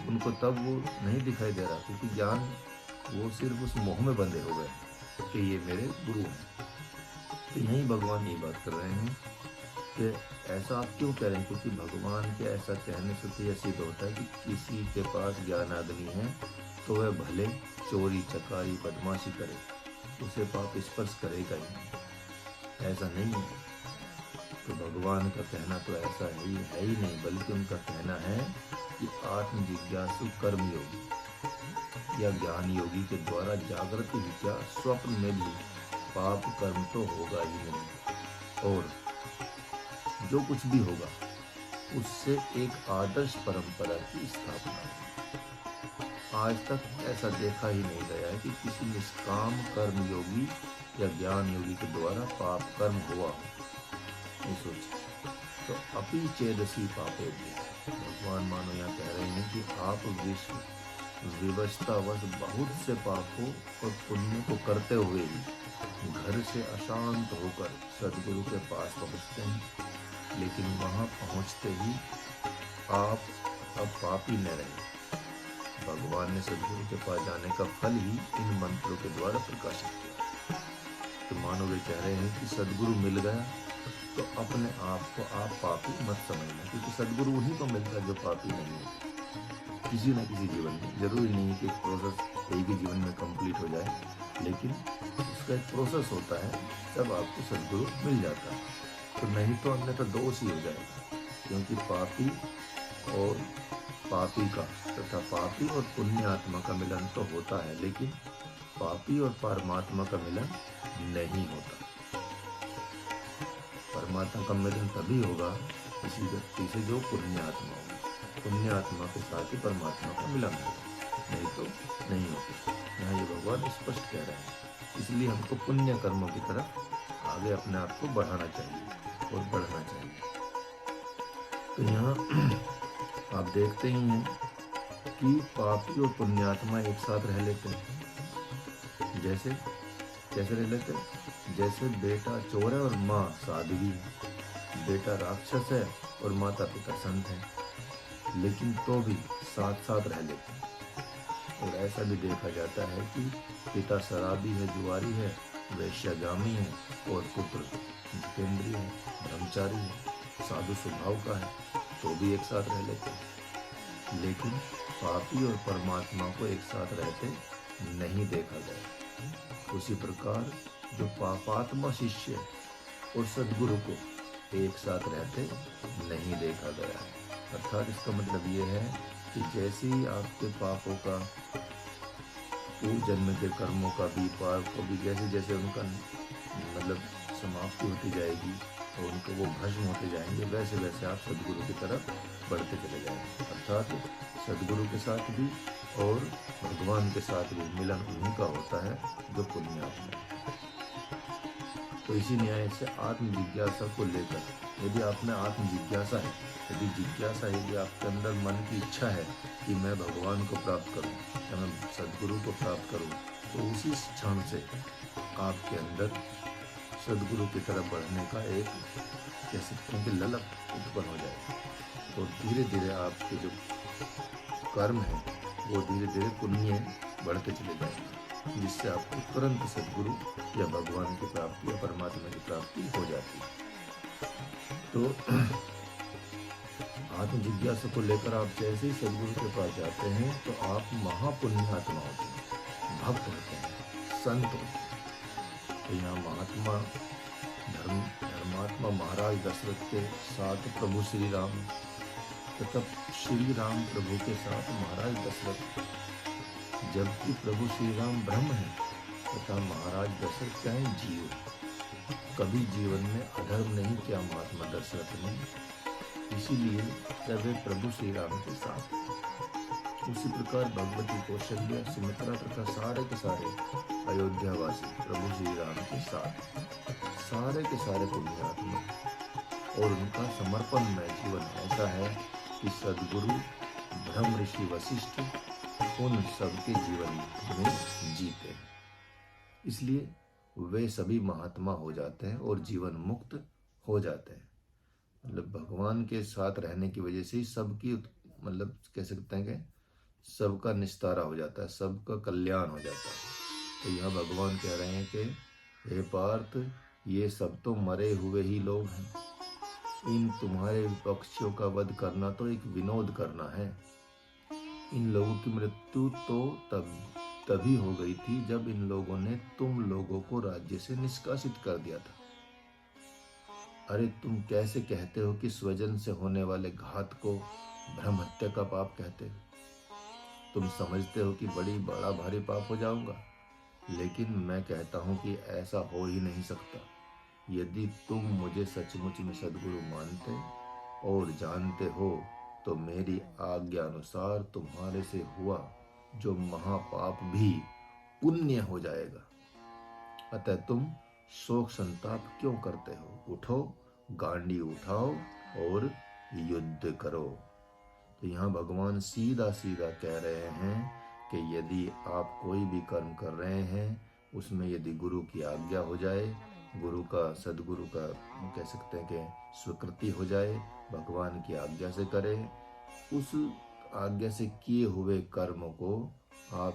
उनको तब वो नहीं दिखाई दे रहा, क्योंकि ज्ञान, वो सिर्फ उस मोह में बंधे हो गए कि ये मेरे गुरु हैं। तो यही भगवान ये बात कर रहे हैं कि ऐसा आप क्यों कह रहे हैं? क्योंकि भगवान के ऐसा कहने से तो यह सिद्ध होता है कि किसी के पास ज्ञानाग्नि है तो वह भले चोरी चकारी बदमाशी करे, उसे पाप स्पर्श करेगा ही नहीं। ऐसा नहीं है। तो भगवान का कहना तो ऐसा है ही नहीं, बल्कि उनका कहना है कि आत्म जिज्ञासु कर्म योगी या ज्ञान योगी के द्वारा जागृति विद्या स्वप्न में भी पाप कर्म तो होगा ही नहीं, और जो कुछ भी होगा उससे एक आदर्श परंपरा की स्थापना होगी। आज तक ऐसा देखा ही नहीं गया है कि किसी निष्काम कर्म योगी या ज्ञान योगी के द्वारा पाप कर्म हुआ हो। सोचिए, तो अपी चेदसी पापे, भगवान मानो यहाँ कह रहे हैं कि आप विवशतावश बहुत से पापों और पुण्य को करते हुए ही घर से अशांत होकर सदगुरु के पास पहुँचते हैं, लेकिन वहाँ पहुँचते ही आप अब पापी न रहे। भगवान ने सदगुरु के पास जाने का फल ही इन मंत्रों के द्वारा प्रकाशित किया। तो मानो वे कह रहे हैं कि सदगुरु मिल गया तो अपने आप को आप पापी मत समझना, क्योंकि सदगुरु उन्हीं को मिलता है जो पापी नहीं है। किसी न किसी जीवन में, जरूरी नहीं है कि प्रोसेस एक ही जीवन में कंप्लीट हो जाए, लेकिन उसका एक प्रोसेस होता है, तब आपको सदगुरु मिल जाता है। तो नहीं तो अन्यथा दोष ही हो जाएगा, क्योंकि पापी और पापी का तथा पापी और पुण्य आत्मा का मिलन तो होता है, लेकिन पापी और परमात्मा का मिलन नहीं होता। परमात्मा का मिलन तभी होगा किसी व्यक्ति से जो पुण्य आत्मा होगा, पुण्य आत्मा के साथ ही परमात्मा का मिलन होगा, नहीं तो नहीं होता। यहाँ ये भगवान स्पष्ट कह रहे हैं। इसलिए हमको पुण्य कर्मों की तरफ आगे अपने आप को बढ़ाना चाहिए और बढ़ना चाहिए। तो यहाँ आप देखते ही हैं कि पापी और पुण्यात्मा एक साथ रह लेते हैं। जैसे कैसे रह लेते हैं? जैसे बेटा चोर है और माँ साध्वी है, बेटा राक्षस है और माता पिता संत है, लेकिन तो भी साथ साथ रह लेते हैं। और ऐसा भी देखा जाता है कि पिता शराबी है, जुआरी है, वैश्यागामी है, और पुत्र जितेंद्रिय है, ब्रह्मचारी है, साधु स्वभाव का है, तो भी एक साथ रह लेते हैं। लेकिन पापी और परमात्मा को एक साथ रहते नहीं देखा गया। उसी प्रकार जो पापात्मा शिष्य और सद्गुरु को एक साथ रहते नहीं देखा गया। अर्थात इसका मतलब ये है कि जैसे ही आपके पापों का, पूर्व जन्म के कर्मों का भी, पाप को भी, जैसे जैसे उनका मतलब समाप्ति होती जाएगी और उनको वो भस्म होते जाएंगे, वैसे वैसे आप सद्गुरु की तरफ बढ़ते चले जाएंगे। अर्थात सद्गुरु के साथ भी और भगवान के साथ भी मिलन उन्हीं का होता है जो पुण्यात्मा है। तो इसी न्याय से आत्म जिज्ञासा को लेकर, यदि आप में आत्म जिज्ञासा है, यदि जिज्ञासा, यदि आपके अंदर मन की इच्छा है कि मैं भगवान को प्राप्त करूं या मैं सद्गुरु को प्राप्त करूं, तो उसी क्षण से आपके अंदर सद्गुरु की तरफ बढ़ने का एक, कह सकते हैं कि ललक उत्पन्न हो जाएगी। और धीरे धीरे आपके जो कर्म है वो धीरे धीरे पुण्य बढ़ते चले जाएंगे, जिससे आपको तुरंत सद्गुरु या भगवान की प्राप्ति या परमात्मा की प्राप्ति हो जाती है। तो आत्म जिज्ञासा को लेकर आप जैसे ही सद्गुरु के पास जाते हैं तो आप महापुण्यात्मा होते हैं, भक्त होते हैं, संत होते हैं। तो यहाँ महात्मा धर्मात्मा महाराज दशरथ के साथ प्रभु श्री राम तथा श्री राम प्रभु के साथ महाराज दशरथ, जबकि प्रभु श्री राम ब्रह्म है तथा महाराज दशरथ क्या है, जीव। कभी जीवन में अधर्म नहीं किया महात्मा दशरथ ने, इसीलिए जब वे प्रभु श्री राम के साथ। उसी प्रकार भगवती कौशल्या, सुमित्रा तथा सारे के सारे अयोध्यावासी प्रभु श्री राम के साथ, सारे के सारे पुण्यात्मा, और उनका समर्पणमय जीवन ऐसा है कि सद्गुरु ब्रह्म ऋषि वशिष्ठ उन सबके जीवन में जीते हैं। इसलिए वे सभी महात्मा हो जाते हैं और जीवन मुक्त हो जाते हैं। मतलब भगवान के साथ रहने की वजह से ही सबकी, मतलब कह सकते हैं कि सबका निस्तारा हो जाता है, सबका कल्याण हो जाता है। तो यहाँ भगवान कह रहे हैं कि हे पार्थ, ये सब तो मरे हुए ही लोग हैं, इन तुम्हारे विपक्षियों का वध करना तो एक विनोद करना है। इन लोगों की मृत्यु तो तभी हो गई थी जब इन लोगों ने तुम लोगों को राज्य से निष्कासित कर दिया था। अरे तुम कैसे कहते हो कि स्वजन से होने वाले घात को ब्रह्म हत्या का पाप कहते हो? तुम समझते हो कि बड़ा भारी पाप हो जाऊंगा, लेकिन मैं कहता हूं कि ऐसा हो ही नहीं सकता। यदि तुम मुझे सचमुच में सद्गुरु मानते और जानते हो तो मेरी आज्ञा अनुसार तुम्हारे से हुआ जो महापाप भी पुण्य हो जाएगा। अतः तुम शोक संताप क्यों करते हो? उठो, गांडी उठाओ और युद्ध करो। तो यहाँ भगवान सीधा सीधा कह रहे हैं कि यदि आप कोई भी कर्म कर रहे हैं, उसमें यदि गुरु की आज्ञा हो जाए, गुरु का, सदगुरु का कह सकते हैं कि स्वीकृति हो जाए, भगवान की आज्ञा से करें, उस आज्ञा से किए हुए कर्मों को आप,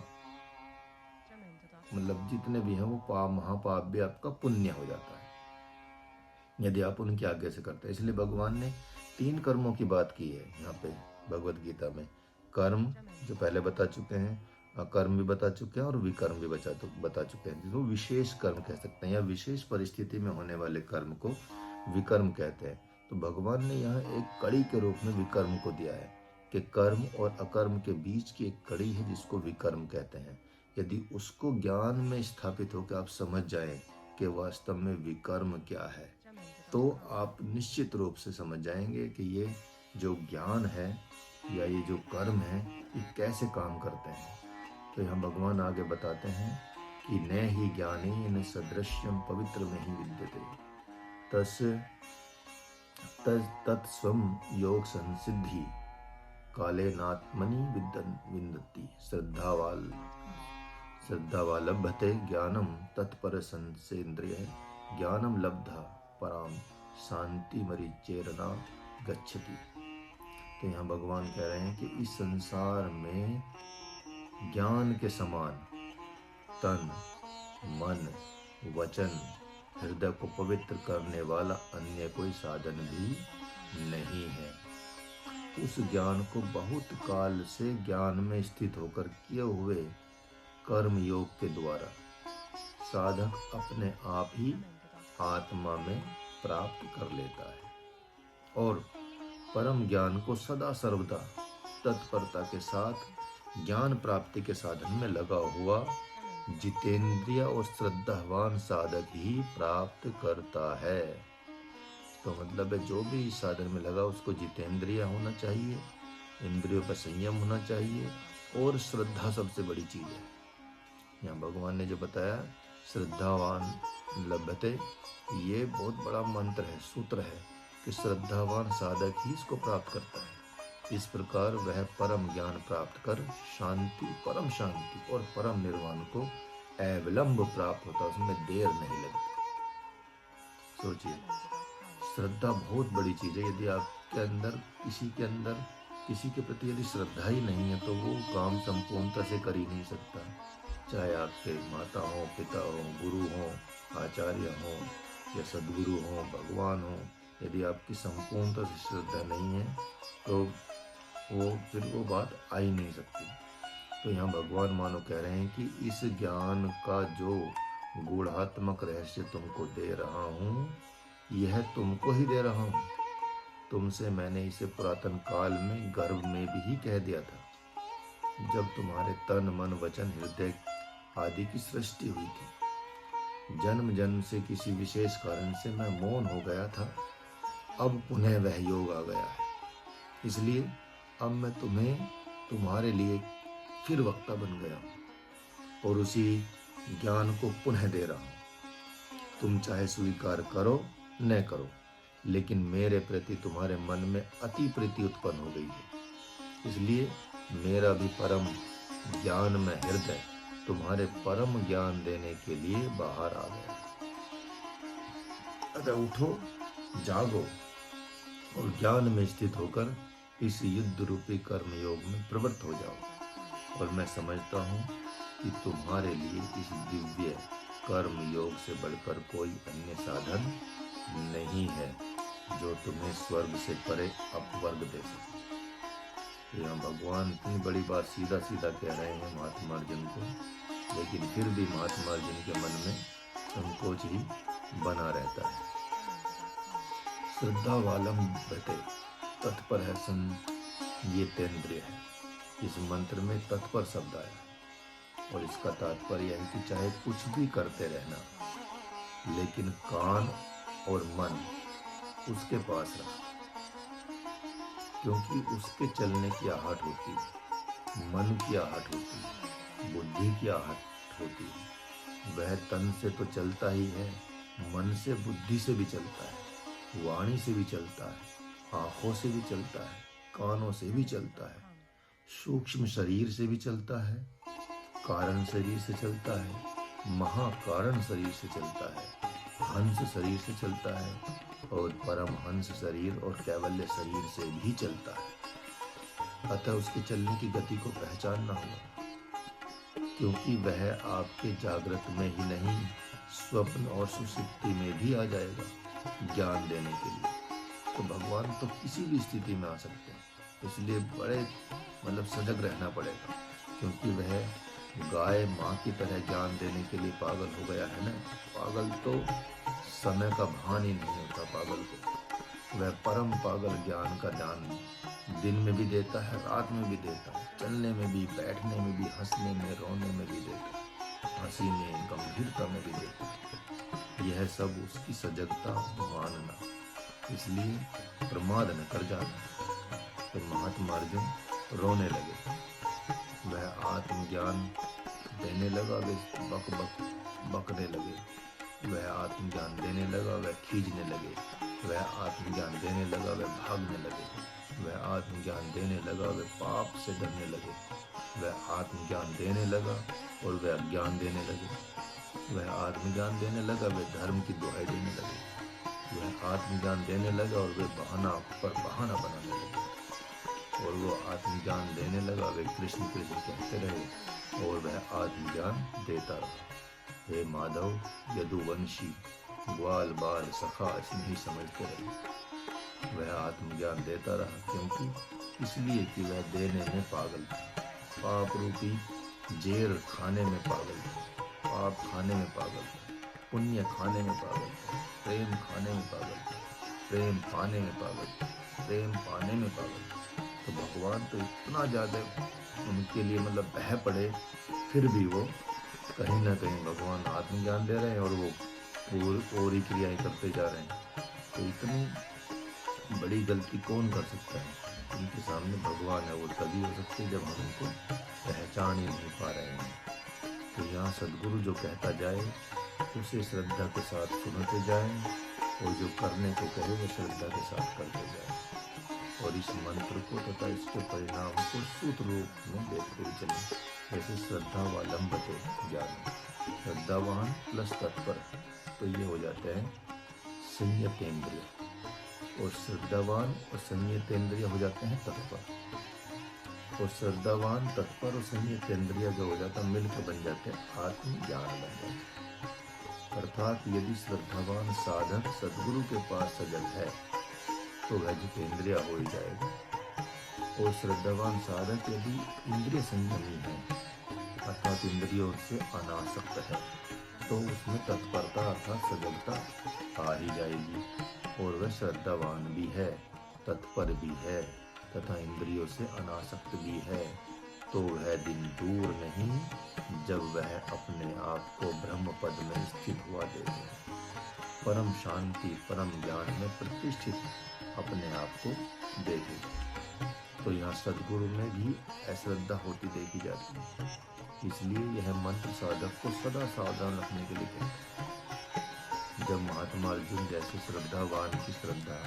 मतलब जितने भी हैं वो महापाप भी आपका पुण्य हो जाता है यदि आप उनकी आज्ञा से करते हैं। इसलिए भगवान ने 3 कर्मों की बात की है यहाँ पे भगवत गीता में। कर्म जो पहले बता चुके हैं, अकर्म भी बता चुके हैं और विकर्म भी बता चुके हैं, जिसको विशेष कर्म कह सकते हैं या विशेष परिस्थिति में होने वाले कर्म को विकर्म कहते हैं। तो भगवान ने यहाँ एक कड़ी के रूप में विकर्म को दिया है कि कर्म और अकर्म के बीच की एक कड़ी है जिसको विकर्म कहते हैं। यदि उसको ज्ञान में स्थापित होकर आप समझ जाएं कि वास्तव में विकर्म क्या है, तो आप निश्चित रूप से समझ जाएंगे कि ये जो ज्ञान है या ये जो कर्म है ये कैसे काम करते हैं। तो यहाँ भगवान आगे बताते हैं कि न ही ज्ञानेन सदृश्यम पवित्र में ही विद्यते तत्स्वम योग संसिद्धि काले नात्मनि विन्दति श्रद्धावालभते ज्ञानम तत्पर संसेन्द्रिय ज्ञानम लब्धा पराम शांति मरीचेरना गच्छति। तो यहाँ भगवान कह रहे हैं कि इस संसार में ज्ञान के समान तन, मन, वचन, हृदय को पवित्र करने वाला अन्य कोई साधन भी नहीं है। उस ज्ञान को बहुत काल से ज्ञान में स्थित होकर किए हुए कर्म योग के द्वारा साधक अपने आप ही आत्मा में प्राप्त कर लेता है और परम ज्ञान को सदा सर्वदा तत्परता के साथ ज्ञान प्राप्ति के साधन में लगा हुआ जितेंद्रिय और श्रद्धावान साधक ही प्राप्त करता है। तो मतलब है जो भी इस साधन में लगा उसको जितेंद्रिय होना चाहिए, इंद्रियों पर संयम होना चाहिए और श्रद्धा सबसे बड़ी चीज है। यहाँ भगवान ने जो बताया श्रद्धावान लभते, ये बहुत बड़ा मंत्र है, सूत्र है कि श्रद्धावान साधक ही इसको प्राप्त करता है। इस प्रकार वह परम ज्ञान प्राप्त कर शांति, परम शांति और परम निर्वाण को अविलंब प्राप्त होता, उसमें देर नहीं लगती। सोचिए, श्रद्धा बहुत बड़ी चीज है। यदि आपके अंदर किसी के प्रति यदि श्रद्धा ही नहीं है तो वो काम संपूर्णता से कर ही नहीं सकता। चाहे आपके माता हो, पिता हो, गुरु हो, आचार्य हो या सदगुरु हो, भगवान हो, यदि आपकी संपूर्णता से श्रद्धा नहीं है तो फिर वो बात आ ही नहीं सकती। तो यहाँ भगवान मानो कह रहे हैं कि इस ज्ञान का जो गूढ़ात्मक रहस्य तुमको दे रहा हूँ, यह तुमको ही दे रहा हूँ। तुमसे मैंने इसे पुरातन काल में गर्भ में भी कह दिया था, जब तुम्हारे तन मन वचन हृदय आदि की सृष्टि हुई थी। जन्म जन्म से किसी विशेष कारण से मैं मौन हो गया था, अब पुनः वह योग आ गया है। इसलिए अब मैं तुम्हारे लिए फिर वक्ता बन गया हूँ और उसी ज्ञान को पुनः दे रहा हूँ। तुम चाहे स्वीकार करो न करो, लेकिन मेरे प्रति तुम्हारे मन में अति प्रीति उत्पन्न हो गई है। इसलिए मेरा भी परम ज्ञान में हृदय तुम्हारे परम ज्ञान देने के लिए बाहर आ गया। अतः उठो, जागो और ज्ञान में स्थित होकर इस युद्ध रूपी कर्म योग में प्रवृत्त हो जाओ। और मैं समझता हूँ कि तुम्हारे लिए इस दिव्य कर्म योग से बढ़कर कोई अन्य साधन नहीं है जो तुम्हें स्वर्ग से परे अपवर्ग दे सके। यहाँ भगवान इतनी बड़ी बात सीधा सीधा कह रहे हैं महात्मा अर्जुन को, लेकिन फिर भी महात्मा अर्जुन के मन में संकोच ही बना रहता है। श्रद्धा वालम बते तत्पर है सन, ये तेंद्रिय है। इस मंत्र में तत्पर शब्द आया और इसका तात्पर्य है कि चाहे कुछ भी करते रहना, लेकिन कान और मन उसके पास रहा, क्योंकि उसके चलने की आहट होती है, मन की आहट होती है, बुद्धि की आहट होती है। वह तन से तो चलता ही है, मन से, बुद्धि से भी चलता है, वाणी से भी चलता है, आंखों से भी चलता है, कानों से भी चलता है, सूक्ष्म शरीर से भी चलता है, कारण शरीर से चलता है, महाकारण शरीर से चलता है, हंस शरीर से चलता है और परम हंस शरीर और कैवल्य शरीर से भी चलता है। अतः उसके चलने की गति को पहचानना होगा, क्योंकि वह आपके जागृत में ही नहीं, स्वप्न और सुषुप्ति में भी आ जाएगा ज्ञान देने के लिए। तो भगवान तो किसी भी स्थिति में आ सकते हैं, इसलिए बड़े सजग रहना पड़ेगा, क्योंकि वह गाय माँ की तरह ज्ञान देने के लिए पागल हो गया है ना। पागल तो समय का भान ही नहीं होता पागल को। वह परम पागल ज्ञान का दान दिन में भी देता है, रात में भी देता है, चलने में भी, बैठने में भी, हंसने में, रोने में भी देता है, हंसी में, गंभीरता में भी देता है। यह सब उसकी सजगता मानना, इसलिए प्रमाद न कर जाना। तो महात्मा अर्जुन रोने लगे। वह आत्मज्ञान देने लगा, वे बकने लगे। वह आत्मज्ञान देने लगा, वह खींचने लगे। वह आत्मज्ञान देने लगा, वह भागने लगे। वह आत्मज्ञान देने लगा, वह पाप से डरने लगे। वह आत्मज्ञान देने लगा और वह अज्ञान देने लगे। वह आत्मज्ञान देने लगा, वह धर्म की दुहाई देने लगे। वह आत्मज्ञान देने लगा और वे बहाना पर बहाना बनाने लगे। और वो आत्मज्ञान देने लगा, वे कृष्ण कृष्ण कहते रहे और वह आत्मज्ञान देता रहा। हे माधव यदुवंशी, ग्वाल बाल सखा स्नेही समझते रहे। वह आत्मज्ञान देता रहा, क्योंकि इसलिए कि वह देने में पागल था। पाप रूपी जेर खाने में पागल था, पाप खाने में पागल था, पुण्य खाने में पागल था, प्रेम खाने में पागल था, प्रेम पाने में पागल था, प्रेम पाने में पागल था। तो भगवान तो इतना ज़्यादा उनके लिए मतलब बह पड़े, फिर भी वो कहीं ना कहीं भगवान आत्मज्ञान दे रहे हैं और वो और ही क्रियाएं करते जा रहे हैं। तो इतनी बड़ी गलती कौन कर सकता है? उनके सामने भगवान है, वो तभी हो सकती है जब हम उनको पहचान ही नहीं पा रहे हैं। तो यहाँ सदगुरु जो कहता जाए उसे श्रद्धा के साथ सुनते जाएं, और जो करने को कहे वो श्रद्धा के साथ करते जाएं, और इस मंत्र को तथा इसके परिणाम को सूत्र रूप में देखते हुए चलें। जैसे श्रद्धा वालंबते ज्ञान, श्रद्धावान प्लस तत्पर, तो ये हो जाता है संयतेंद्रिय, और श्रद्धावान और संयतेंद्रिय हो जाते हैं तत्पर, और श्रद्धावान तत्पर और संयतेंद्रिय जो हो जाता है मिलकर बन जाते हैं आत्मज्ञान बन जाते हैं। अर्थात यदि श्रद्धावान साधक सदगुरु के पास सजग है तो वह जितेंद्रिय हो ही जाएगा, और श्रद्धावान साधक यदि इंद्रिय संयमी है अर्थात इंद्रियों से अनासक्त है तो उसमें तत्परता अर्थात सजगता आ ही जाएगी, और वह श्रद्धावान भी है, तत्पर भी है तथा इंद्रियों से अनासक्त भी है। तो वह दिन दूर नहीं जब वह अपने आप को ब्रह्म पद में स्थित हुआ देखेगा, परम शांति परम ज्ञान में प्रतिष्ठित अपने आप को देखेगा। तो यहाँ सदगुरु में भी अश्रद्धा होती देखी जाती है, इसलिए यह मंत्र साधक को सदा सावधान रखने के लिए कहता है। जब महात्मा अर्जुन जैसे श्रद्धावान की श्रद्धा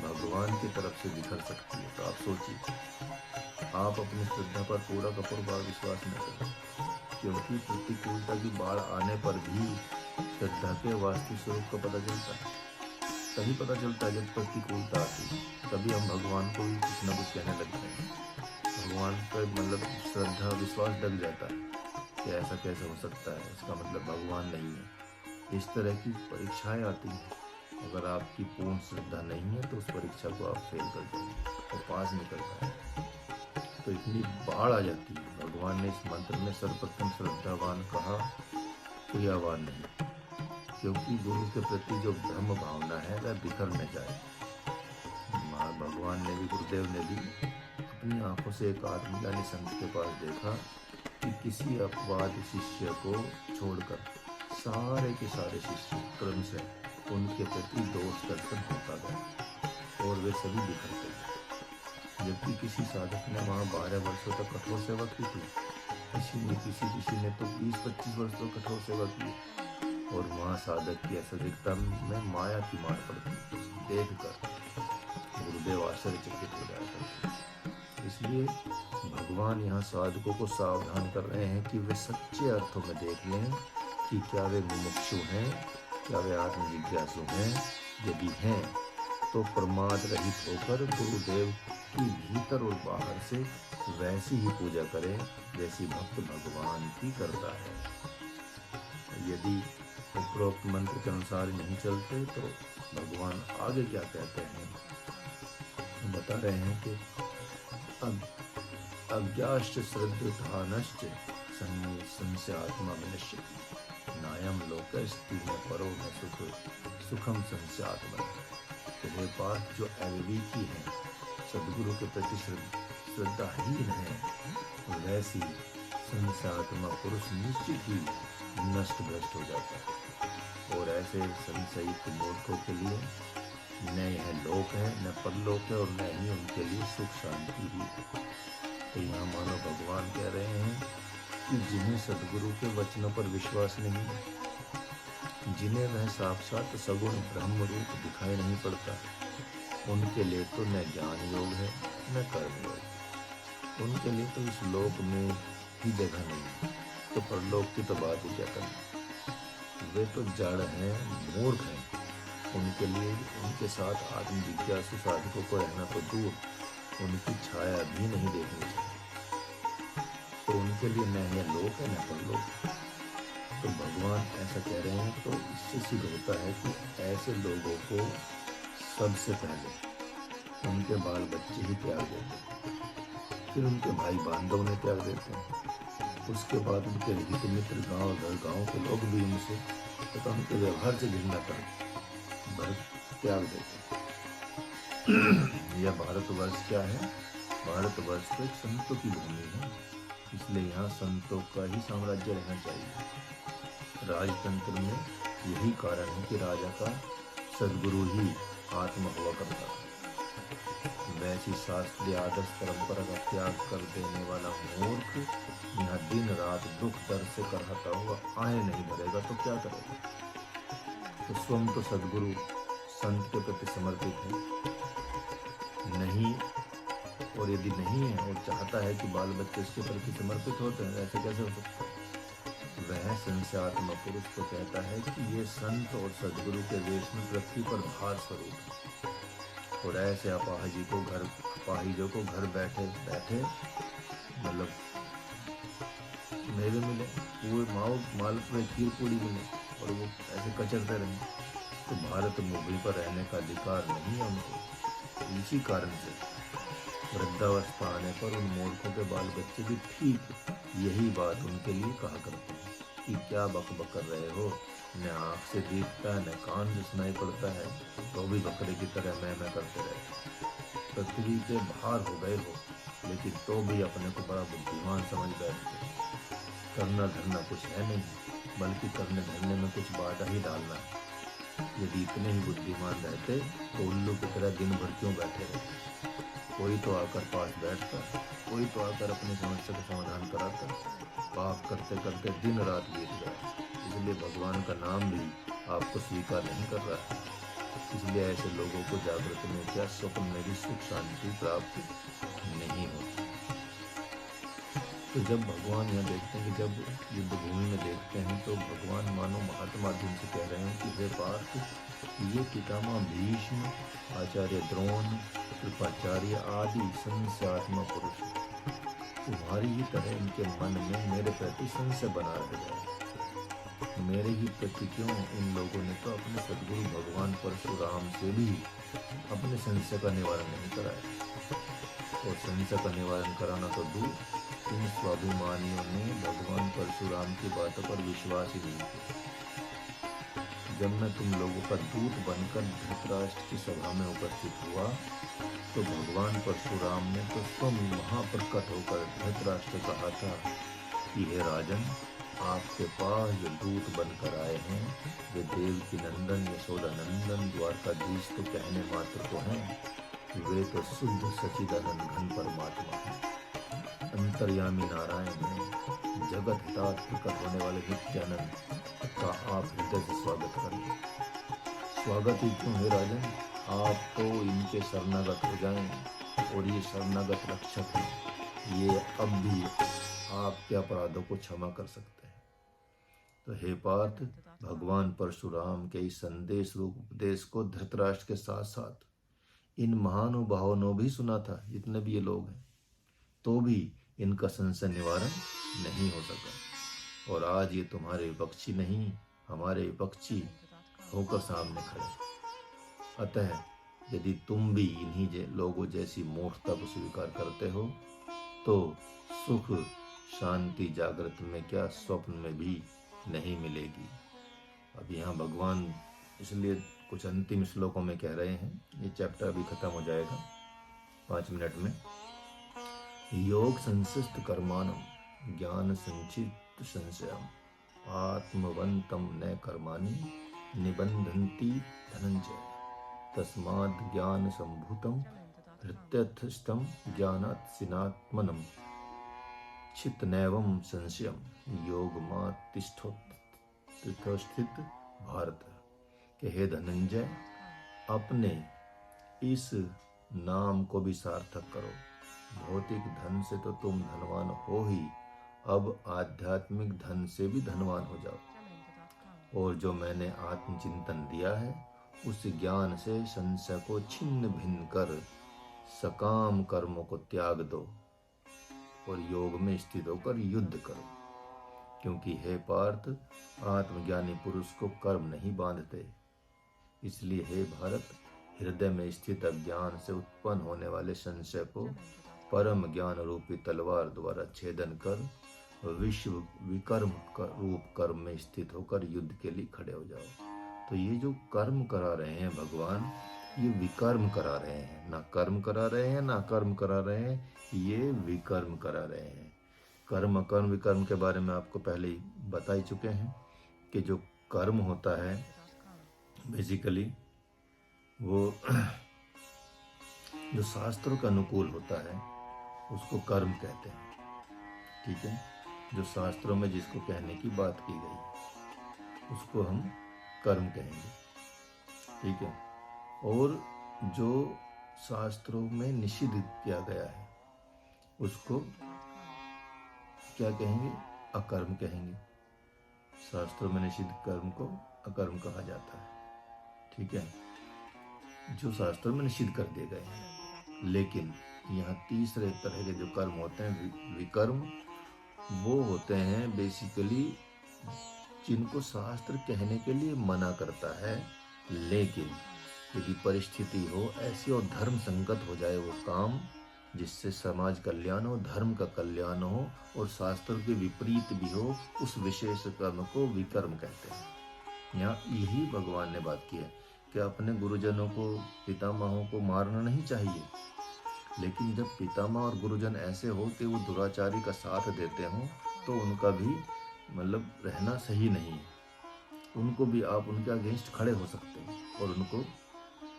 भगवान की तरफ से बिखर सकती है, तो आप सोचिए आप अपनी श्रद्धा पर पूरा का पूरा विश्वास न करें, क्योंकि प्रतिकूलता की बाढ़ आने पर भी श्रद्धा के वास्तविक स्वरूप का पता चलता है। तभी पता चलता है जब प्रतिकूलता आती है, तभी हम भगवान को भी कुछ न कुछ कहने लगते हैं। भगवान पर मतलब श्रद्धा विश्वास डग जाता है कि ऐसा कैसे हो सकता है, इसका मतलब भगवान नहीं है। इस तरह की परीक्षाएं आती हैं, अगर आपकी पूर्ण श्रद्धा नहीं है तो उस परीक्षा को आप फेल कर जाएंगे और पास नहीं कर पाएंगे। तो इतनी बाढ़ आ जाती है। भगवान ने इस मंत्र में सर्वप्रथम श्रद्धावान कहा, क्रियावान नहीं, क्योंकि गुरु के प्रति जो ब्रह्म भावना है वह बिखर न जाए। भगवान ने भी, गुरुदेव ने भी अपनी आंखों से एक आत्मज्ञानी संत के पास देखा कि किसी अपवाद शिष्य को छोड़कर सारे के सारे शिष्य क्रम से उनके प्रति दोष दर्शन होता गया और वे सभी बिखरते गए। जबकि किसी साधक ने वहाँ 12 वर्षों तक कठोर सेवा की थी, किसी ने तो 20-25 वर्ष तक कठोर सेवा की, और वहाँ साधक की असधिकता में माया की मार पड़ती देख कर गुरुदेव आश्चर्यचकित हो जाता। इसलिए भगवान यहाँ साधकों को सावधान कर रहे हैं कि वे सच्चे अर्थों में देख लें कि क्या वे मुमुक्षु हैं, क्या वे आत्मजिज्ञासु हैं। यदि हैं तो प्रमाद रहित होकर गुरुदेव की भीतर और बाहर से वैसी ही पूजा करें जैसी भक्त भगवान की करता है। यदि उपरोक्त मंत्र के अनुसार नहीं चलते तो भगवान आगे क्या कहते हैं, बता रहे हैं कि अज्ञाश्च श्रद्धानश्च संस्यात्मा विनश्यति नायम लोकस्ति न परो न सुखम संस्यात्मा। तो हे पार्थ, जो अविवेकी हैं, सदगुरु के प्रति श्रद्धाहीन है, वैसी संस्यात्मा पुरुष निश्चित ही नष्ट भ्रष्ट हो जाता है। और ऐसे संशयित मूर्खों के लिए न यह लोक है, न परलोक है, और न ही उनके लिए सुख शांति ही है। तो यहाँ मानो भगवान कह रहे हैं कि जिन्हें सदगुरु के वचनों पर विश्वास नहीं है, जिन्हें वह साक्षात सगुण ब्रह्म रूप दिखाई नहीं पड़ता, उनके लिए तो न ज्ञान योग है न कर्म योग। उनके लिए तो इस लोक में ही जगह नहीं है, तो परलोक की तो बात ही क्या करना। वे तो जड़ हैं, मूर्ख हैं। उनके लिए, उनके साथ आत्मजिज्ञासु साधकों को रहना तो दूर, उनकी छाया भी नहीं देखनी चाहिए। तो उनके लिए न है लोक है न परलोक। तो भगवान ऐसा कह रहे हैं, तो इससे सिद्ध होता है कि ऐसे लोगों को सबसे पहले उनके बाल बच्चे ही त्याग देते हैं, फिर उनके भाई बांधव उन्हें त्याग देते हैं, उसके बाद उनके हित मित्र गाँव के लोग भी उनसे तथा उनके व्यवहार से घृणा कर त्याग देते हैं। यह भारतवर्ष क्या है? भारतवर्ष तो एक संतों की भूमि है, इसलिए यहाँ संतों का ही साम्राज्य रहना चाहिए। राजतंत्र में यही कारण है कि राजा का सद्गुरु ही आत्मा हुआ करता है। वैसी शास्त्रीय आदर्श परंपरा का त्याग कर देने वाला मूर्ख यहाँ दिन रात दुख दर्द से कराता हुआ आए नहीं भरेगा तो क्या करेगा? तो स्वयं तो सद्गुरु संत के प्रति समर्पित है नहीं, और यदि नहीं है और चाहता है कि बाल बच्चे उसके प्रति समर्पित होते हैं, ऐसे कैसे हो सकता है? वह संस्यात्मा पुरुष को कहता है कि ये संत और सद्गुरु के वेश में पृथ्वी पर भार स्वरूप है, और ऐसे अपाहिजों को घर बैठे बैठे मतलब मेवे मिले, वो माल में खीर पूड़ी मिले और वो ऐसे कचरते रहे, तो भारत भूमि पर रहने का अधिकार नहीं है उनको। इसी कारण से वृद्धावस्था आने पर उन मूर्खों के बाल बच्चे भी ठीक यही बात उनके लिए कहा करते हैं कि क्या बक बक कर रहे हो, न आँख से दिखता है न कान से सुनाई पड़ता है, तो भी बकरे की तरह मैं करते रहते। पृथ्वी के भार हो गए हो, लेकिन तो भी अपने को बड़ा बुद्धिमान समझ बैठते। करना धरना कुछ है नहीं, बल्कि करने धरने में कुछ बाधा ही डालना है। यदि इतने ही बुद्धिमान रहते तो उल्लू की तरह दिन भर क्यों बैठे रहते? कोई तो आकर पास बैठता, कोई तो आकर अपनी समस्या का समाधान कराता। पाप करते करते दिन रात बीत गया, इसलिए भगवान का नाम भी आपको स्वीकार नहीं कर रहा है। इसलिए ऐसे लोगों को जागृत में क्या स्वप्न में भी सुख शांति प्राप्त नहीं होती। तो जब भगवान यहाँ देखते हैं कि जब युद्ध भूमि में देखते हैं तो भगवान मानो महात्मा माध्यम से कह रहे हैं कि हे पार्थ, ये पितामह भीष्म, आचार्य द्रोण, कृपाचार्य आदि संस्यात्मा पुरुष तुम्हारी ही तरह इनके मन में मेरे प्रति संशय बना रह जाए। मेरे ही प्रति क्यों? इन लोगों ने तो अपने सद्गुरु भगवान परशुराम से भी अपने संशय का निवारण नहीं कराया, और संशय का निवारण कराना तो दूर, इन स्वाभिमानियों ने भगवान परशुराम की बातों पर विश्वास ही नहीं किया। जब मैं तुम लोगों का दूत बनकर धृतराष्ट्र की सभा में उपस्थित हुआ तो भगवान परशुराम ने तो स्वयं वहां प्रकट होकर धृतराष्ट्र से कहा था कि हे राजन, आपके पास जो दूत बनकर आए हैं वे देवकी नंदन यशोदा नंदन द्वारकाधीश तो कहने मात्र को हैं, वे तो शुद्ध सच्चिदानंद घन परमात्मा हैं, अंतर्यामी नारायण है। जगत हितार्थ प्रकट होने वाले नित्यानंद का आप हृदय से स्वागत करें। स्वागत ही क्यों है राजन, आप तो इनके शरणागत हो जाएं, और ये शरणागत रक्षक हैं, ये अब भी आपके अपराधों को क्षमा कर सकते हैं। तो हे पार्थ, भगवान परशुराम के इस संदेश रूप उपदेश को धृतराष्ट्र के साथ साथ इन महानुभावों ने भी सुना था, जितने भी ये लोग हैं, तो भी इनका संशय निवारण नहीं हो सका, और आज ये तुम्हारे विपक्षी नहीं हमारे विपक्षी होकर सामने खड़े। अतः यदि तुम भी इन्हीं लोगों जैसी मूर्खता को स्वीकार करते हो तो सुख शांति जागृत में क्या स्वप्न में भी नहीं मिलेगी। अब यहाँ भगवान इसलिए कुछ अंतिम श्लोकों में कह रहे हैं, ये चैप्टर अभी खत्म हो जाएगा 5 मिनट में। योग संसिष्ट कर्माणं ज्ञान संचित संशयम् आत्मवन्तं न कर्माणि निबंधन्ति धनंजय तस्माद् ज्ञान संभूतं हृत्यस्थं ज्ञानात् सिनात्मनं चित्तनैवं संशयम् योगमात् तिष्ठोत्थित भारत। के हे धनंजय, अपने इस नाम को भी सार्थक करो। भौतिक धन से तो तुम धनवान हो ही, अब आध्यात्मिक धन से भी धनवान हो जाओ, और जो मैंने आत्मचिंतन दिया है उस ज्ञान से संशय को छिन्न भिन्न कर सकाम कर्मों को त्याग दो और योग में स्थित होकर युद्ध करो। क्योंकि हे पार्थ, आत्मज्ञानी पुरुष को कर्म नहीं बांधते। इसलिए हे भारत, हृदय में स्थित अज्ञान से उत्पन्न होने वाले संशय को परम ज्ञान रूपी तलवार द्वारा छेदन कर विश्व विकर्म रूप कर्म में स्थित होकर युद्ध के लिए खड़े हो जाओ। तो ये जो कर्म करा रहे हैं भगवान, ये विकर्म करा रहे हैं, ना कर्म करा रहे हैं ना कर्म करा रहे हैं, ये विकर्म करा रहे हैं। कर्म अकर्म विकर्म के बारे में आपको पहले ही बता ही चुके हैं कि जो कर्म होता है बेसिकली वो जो शास्त्रों के अनुकूल होता है उसको कर्म कहते हैं। ठीक है, जो शास्त्रों में जिसको कहने की बात की गई उसको हम कर्म कहेंगे। ठीक है, और जो शास्त्रों में निषिद्ध किया गया है उसको क्या कहेंगे? अकर्म कहेंगे। शास्त्रों में निषिद्ध कर्म को अकर्म कहा जाता है। ठीक है, जो शास्त्रों में निषिद्ध कर दिए गए हैं। लेकिन यहाँ तीसरे तरह के जो कर्म होते हैं विकर्म, वो होते हैं बेसिकली जिनको शास्त्र कहने के लिए मना करता है, लेकिन यदि परिस्थिति हो ऐसी और धर्म संगत हो जाए वो काम जिससे समाज कल्याण हो, धर्म का कल्याण हो और शास्त्र के विपरीत भी हो, उस विशेष कर्म को विकर्म कहते हैं। यहाँ यही भगवान ने बात की है कि अपने गुरुजनों को, पितामहों को मारना नहीं चाहिए, लेकिन जब पितामह और गुरुजन ऐसे हो कि वो दुराचारी का साथ देते हों तो उनका भी मतलब रहना सही नहीं है। उनको भी आप उनके अगेंस्ट खड़े हो सकते हैं और उनको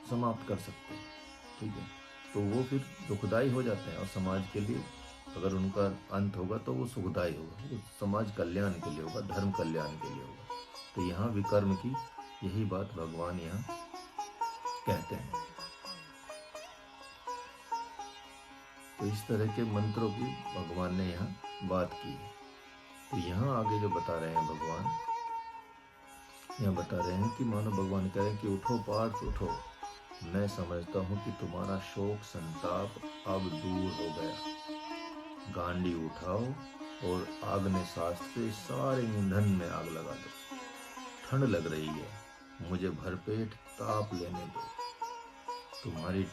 समाप्त कर सकते हैं। ठीक है, तो वो फिर दुखदाई हो जाते हैं और समाज के लिए अगर उनका अंत होगा तो वो सुखदाई होगा, वो समाज कल्याण के लिए होगा, धर्म कल्याण के लिए होगा। तो यहाँ विकर्म की यही बात भगवान यहाँ कहते हैं। तो इस तरह के मंत्रों की भगवान ने यहाँ बात की है। तो यहाँ आगे जो बता रहे हैं भगवान, यहाँ बता रहे हैं कि मानो भगवान कह रहे हैं कि उठो पार्थ उठो, मैं समझता हूँ कि तुम्हारा शोक संताप अब दूर हो गया। गांडी उठाओ और आग्ने शास्त्र से सारे ईंधन में आग लगा दो। ठंड लग रही है, मुझे भरपेट ताप लेने दो। तुम्हारी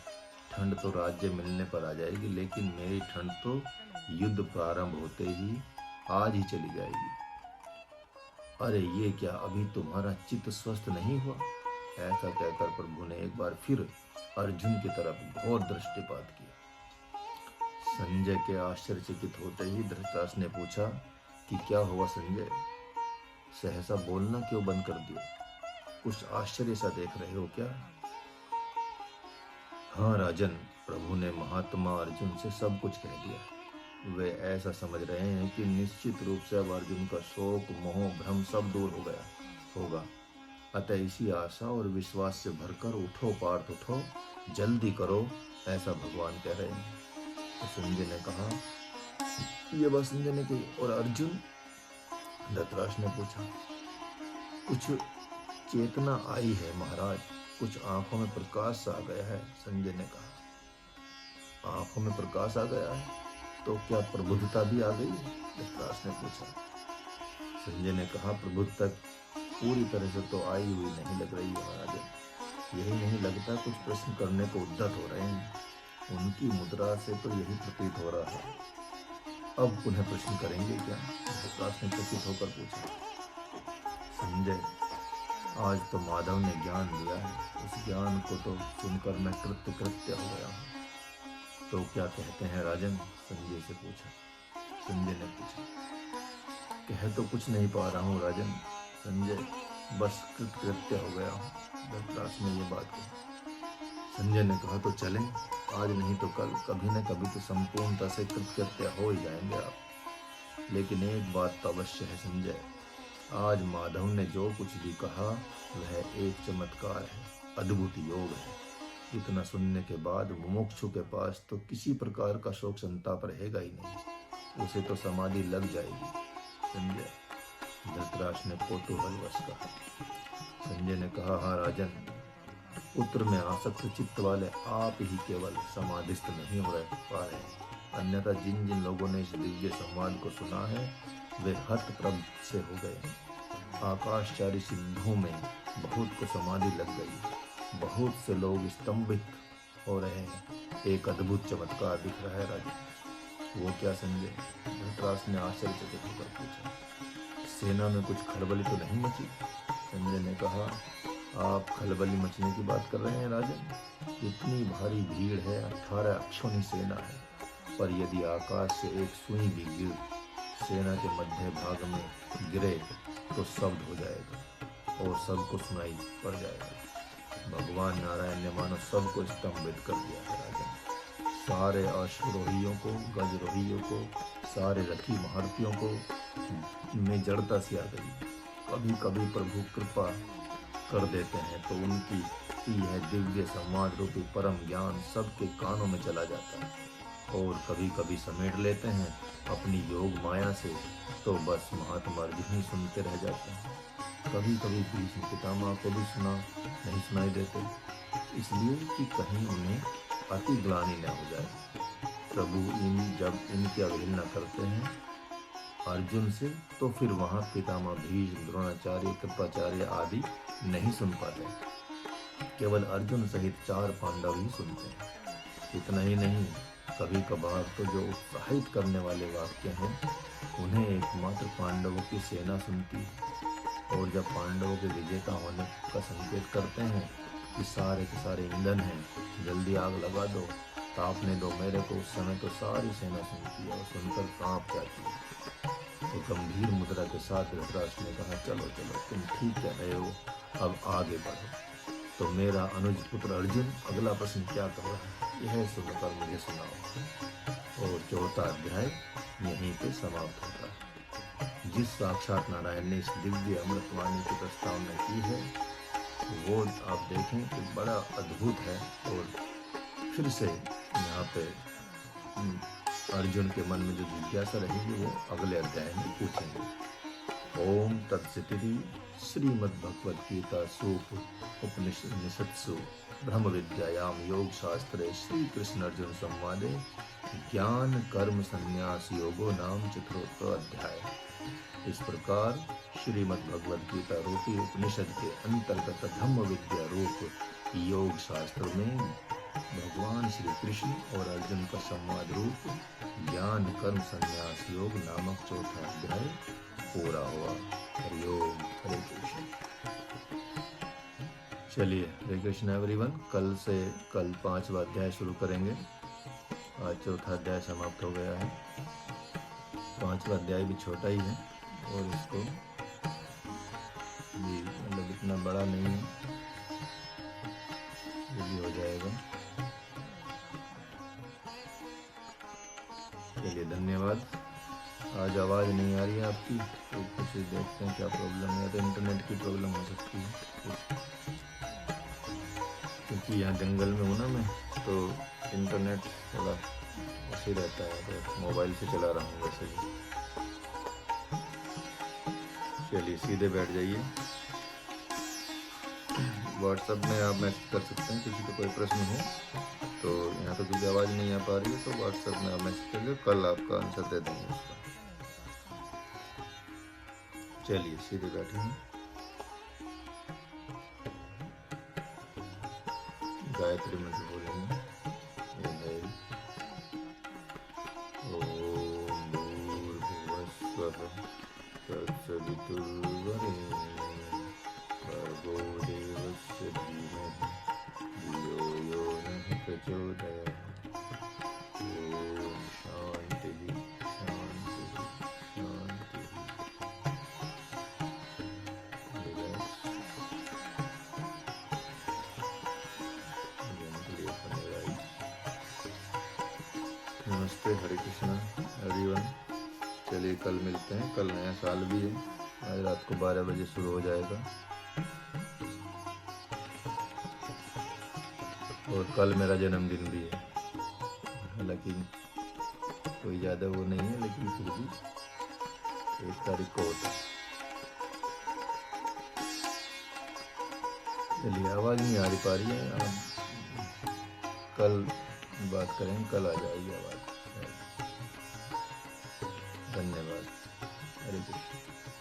ठंड तो राज्य मिलने पर आ जाएगी, लेकिन मेरी ठंड तो युद्ध प्रारंभ होते ही आज ही चली जाएगी। अरे ये क्या, अभी तुम्हारा चित्त स्वस्थ नहीं हुआ? ऐसा कहकर प्रभु ने एक बार फिर अर्जुन की तरफ घोर दृष्टिपात किया। संजय के आश्चर्यचकित होते ही धृतराष्ट्र ने पूछा कि क्या हुआ संजय, सहसा बोलना क्यों बंद कर दिया? कुछ आश्चर्य सा देख रहे हो क्या? हाँ राजन, प्रभु ने महात्मा अर्जुन से सब कुछ कह दिया। वे ऐसा समझ रहे हैं कि निश्चित रूप से अब अर्जुन का शोक मोह भ्रम सब दूर हो गया होगा। अतः इसी आशा और विश्वास से भरकर उठो पार्थ उठो, जल्दी करो, ऐसा भगवान कह रहे हैं। तो संजय ने कहा, ये बात संजय ने कही। और अर्जुन? धृतराष्ट्र ने पूछा। कुछ चेतना आई है महाराज, कुछ आंखों में प्रकाश सा आ गया है, संजय ने कहा। आंखों में प्रकाश आ गया है तो क्या प्रबुद्धता भी आ गई? धृतराष्ट्र ने पूछा। संजय ने कहा, प्रबुद्धता पूरी तरह से तो आई हुई नहीं लग रही है महाराज। यही नहीं लगता, कुछ प्रश्न करने को उद्यत हो रहे हैं। उनकी मुद्रा से तो यही प्रतीत हो रहा है। अब पुनः प्रश्न करेंगे क्या? धृतराष्ट्र ने चकित होकर पूछा। संजय, आज तो माधव ने ज्ञान दिया है, उस ज्ञान को तो सुनकर मैं कृत्य हो गया हूँ। तो क्या कहते हैं राजन? संजय से पूछा। संजय ने पूछा। कह तो कुछ नहीं पा रहा हूँ राजन, संजय बस कृत्य हो गया हूँ। धृतराष्ट्र ने ये बात कही। संजय ने कहा, तो चलें, आज नहीं तो कल, कभी न कभी तो संपूर्णता से कृत्य हो ही जाएंगे आप। लेकिन एक बात तो अवश्य है संजय, आज माधव ने जो कुछ भी कहा वह एक चमत्कार है, अद्भुत योग है। इतना सुनने के बाद मुमुक्षु के पास तो किसी प्रकार का शोक संताप रहेगा ही नहीं, उसे तो समाधि लग जाएगी। संजय, धृतराष्ट्र ने कौतूहलवश कहा। संजय ने कहा, हाँ राजन, पुत्र में आसक्त चित्त वाले आप ही केवल समाधिस्थ नहीं हो पा रहे, अन्यथा जिन जिन लोगों ने इस दिव्य संवाद को सुना है वे हतप्रभ से हो गए। आकाशचारी सिद्धों में बहुत को समाधि लग गई। बहुत से लोग स्तंभित हो रहे हैं। एक अद्भुत चमत्कार दिख रहा है राजा। वो क्या समझे? धृतराष्ट्र ने आश्चर्यचकित होकर पूछा, सेना में कुछ खलबली तो नहीं मची? संजय ने कहा, आप खलबली मचने की बात कर रहे हैं राजन? इतनी भारी भीड़ है, 18 अक्षौणी सेना है, पर यदि आकाश से एक सुई भी गिर सेना के मध्य भाग में गिरे तो शब्द हो जाएगा और सबको सुनाई पड़ जाएगा। भगवान नारायण ने मानो सबको स्तंभित कर दिया है राजन। सारे अश्वरोहियों को, गजरोहियों को, सारे रथी महारथियों को में जड़ता सी आ गई। कभी कभी प्रभु कृपा कर देते हैं तो उनकी यह दिव्य संवाद रूपी परम ज्ञान सबके कानों में चला जाता है, और कभी कभी समेट लेते हैं अपनी योग माया से, तो बस महात्मा अर्जुन ही सुनते रह जाते हैं। कभी कभी भीष्म पितामह को भी नहीं सुनाई देते, इसलिए कि कहीं उन्हें अति ग्लानि न हो जाए। प्रभु जब इनकी अवहेलना करते हैं अर्जुन से, तो फिर वहाँ पितामह भीष्म, द्रोणाचार्य, कृपाचार्य आदि नहीं सुन पाते, केवल अर्जुन सहित 4 पांडव ही सुनते हैं। इतना ही नहीं, कभी कभार तो जो उत्साहित करने वाले वाक्य हैं उन्हें एकमात्र पांडवों की सेना सुनती है, और जब पांडवों के विजेता होने का संकेत करते हैं कि सारे के सारे ईंधन हैं, जल्दी आग लगा दो, तापने दो मेरे को, उस समय तो सारी सेना सुनती है और सुनकर कांप जाती है। तो गंभीर मुद्रा के साथ धृतराष्ट्र ने कहा, चलो चलो, तुम ठीक कह रहे हो, अब आगे बढ़ो। तो मेरा अनुज पुत्र अर्जुन अगला प्रश्न क्या कर रहा है, यह सुनकर मुझे सुनाओ। और 4था अध्याय यहीं पे समाप्त होता है। जिस साक्षात नारायण ने इस दिव्य अमृतवाणी की प्रस्तावना की है वो आप देखें कि बड़ा अद्भुत है। और फिर से यहाँ पे अर्जुन के मन में जो जिज्ञासा रहेगी वो अगले अध्याय में पूछेंगे। ओम तत्सदिति श्रीमद्भगवद्गीता उपनिषत्सु ब्रह्म विद्यायाम योग शास्त्रे श्री कृष्ण अर्जुन संवादे ज्ञान कर्म संन्यास योगो नाम 4वां अध्याय। इस प्रकार श्रीमद्भगवद्गीता रूपी उपनिषद के अंतर्गत ब्रह्म विद्या रूप योग शास्त्र में भगवान श्री कृष्ण और अर्जुन का संवाद रूप ज्ञान कर्म संन्यास योग नामक 4था अध्याय पूरा हुआ। हरिओम, हरे कृष्ण। चलिए, हरे कृष्ण एवरीवन। कल 5वां अध्याय शुरू करेंगे। आज 4था अध्याय समाप्त हो गया है। 5वां अध्याय भी छोटा ही है और इसको भी मतलब इतना बड़ा नहीं है, ये भी हो जाएगा। चलिए, धन्यवाद। आज आवाज़ नहीं आ रही है आपकी, तो कुछ देखते हैं क्या प्रॉब्लम है। तो इंटरनेट की प्रॉब्लम हो सकती है, क्योंकि यहाँ जंगल में हूँ ना मैं, तो इंटरनेट थोड़ा ऐसे रहता है, तो मोबाइल से चला रहा हूँ वैसे ही। चलिए, सीधे बैठ जाइए। व्हाट्सएप में आप मैसेज कर सकते हैं, किसी को कोई प्रश्न हो तो। यहाँ तो क्योंकि आवाज़ नहीं आ पा रही है, तो व्हाट्सएप में आप मैसेज कर दो, कल आपका आंसर दे देंगे उसका। चलिए, सीधे बैठे हैं। गायत्री मंत्र बोलेंगे। ओम भूर्भुवस्वः तत्सवितुर्वरेण्यं भर्गो देवस्य धीमहि धियो यो नः प्रचोदयात्। ओम शांति शांति शांति। नमस्ते, हरे कृष्णा एवरीवन। चलिए, कल मिलते हैं। कल नया साल भी है। आज रात को 12 बजे शुरू हो जाएगा, और कल मेरा जन्मदिन भी है। हालांकि कोई ज़्यादा वो नहीं है, लेकिन फिर भी 1 तारीख को होता है। चलिए, आवाज़ नहीं आ पा रही है। आप कल बात करें, कल आ जाएगी आवाज़। धन्यवाद। हरे कृष्ण।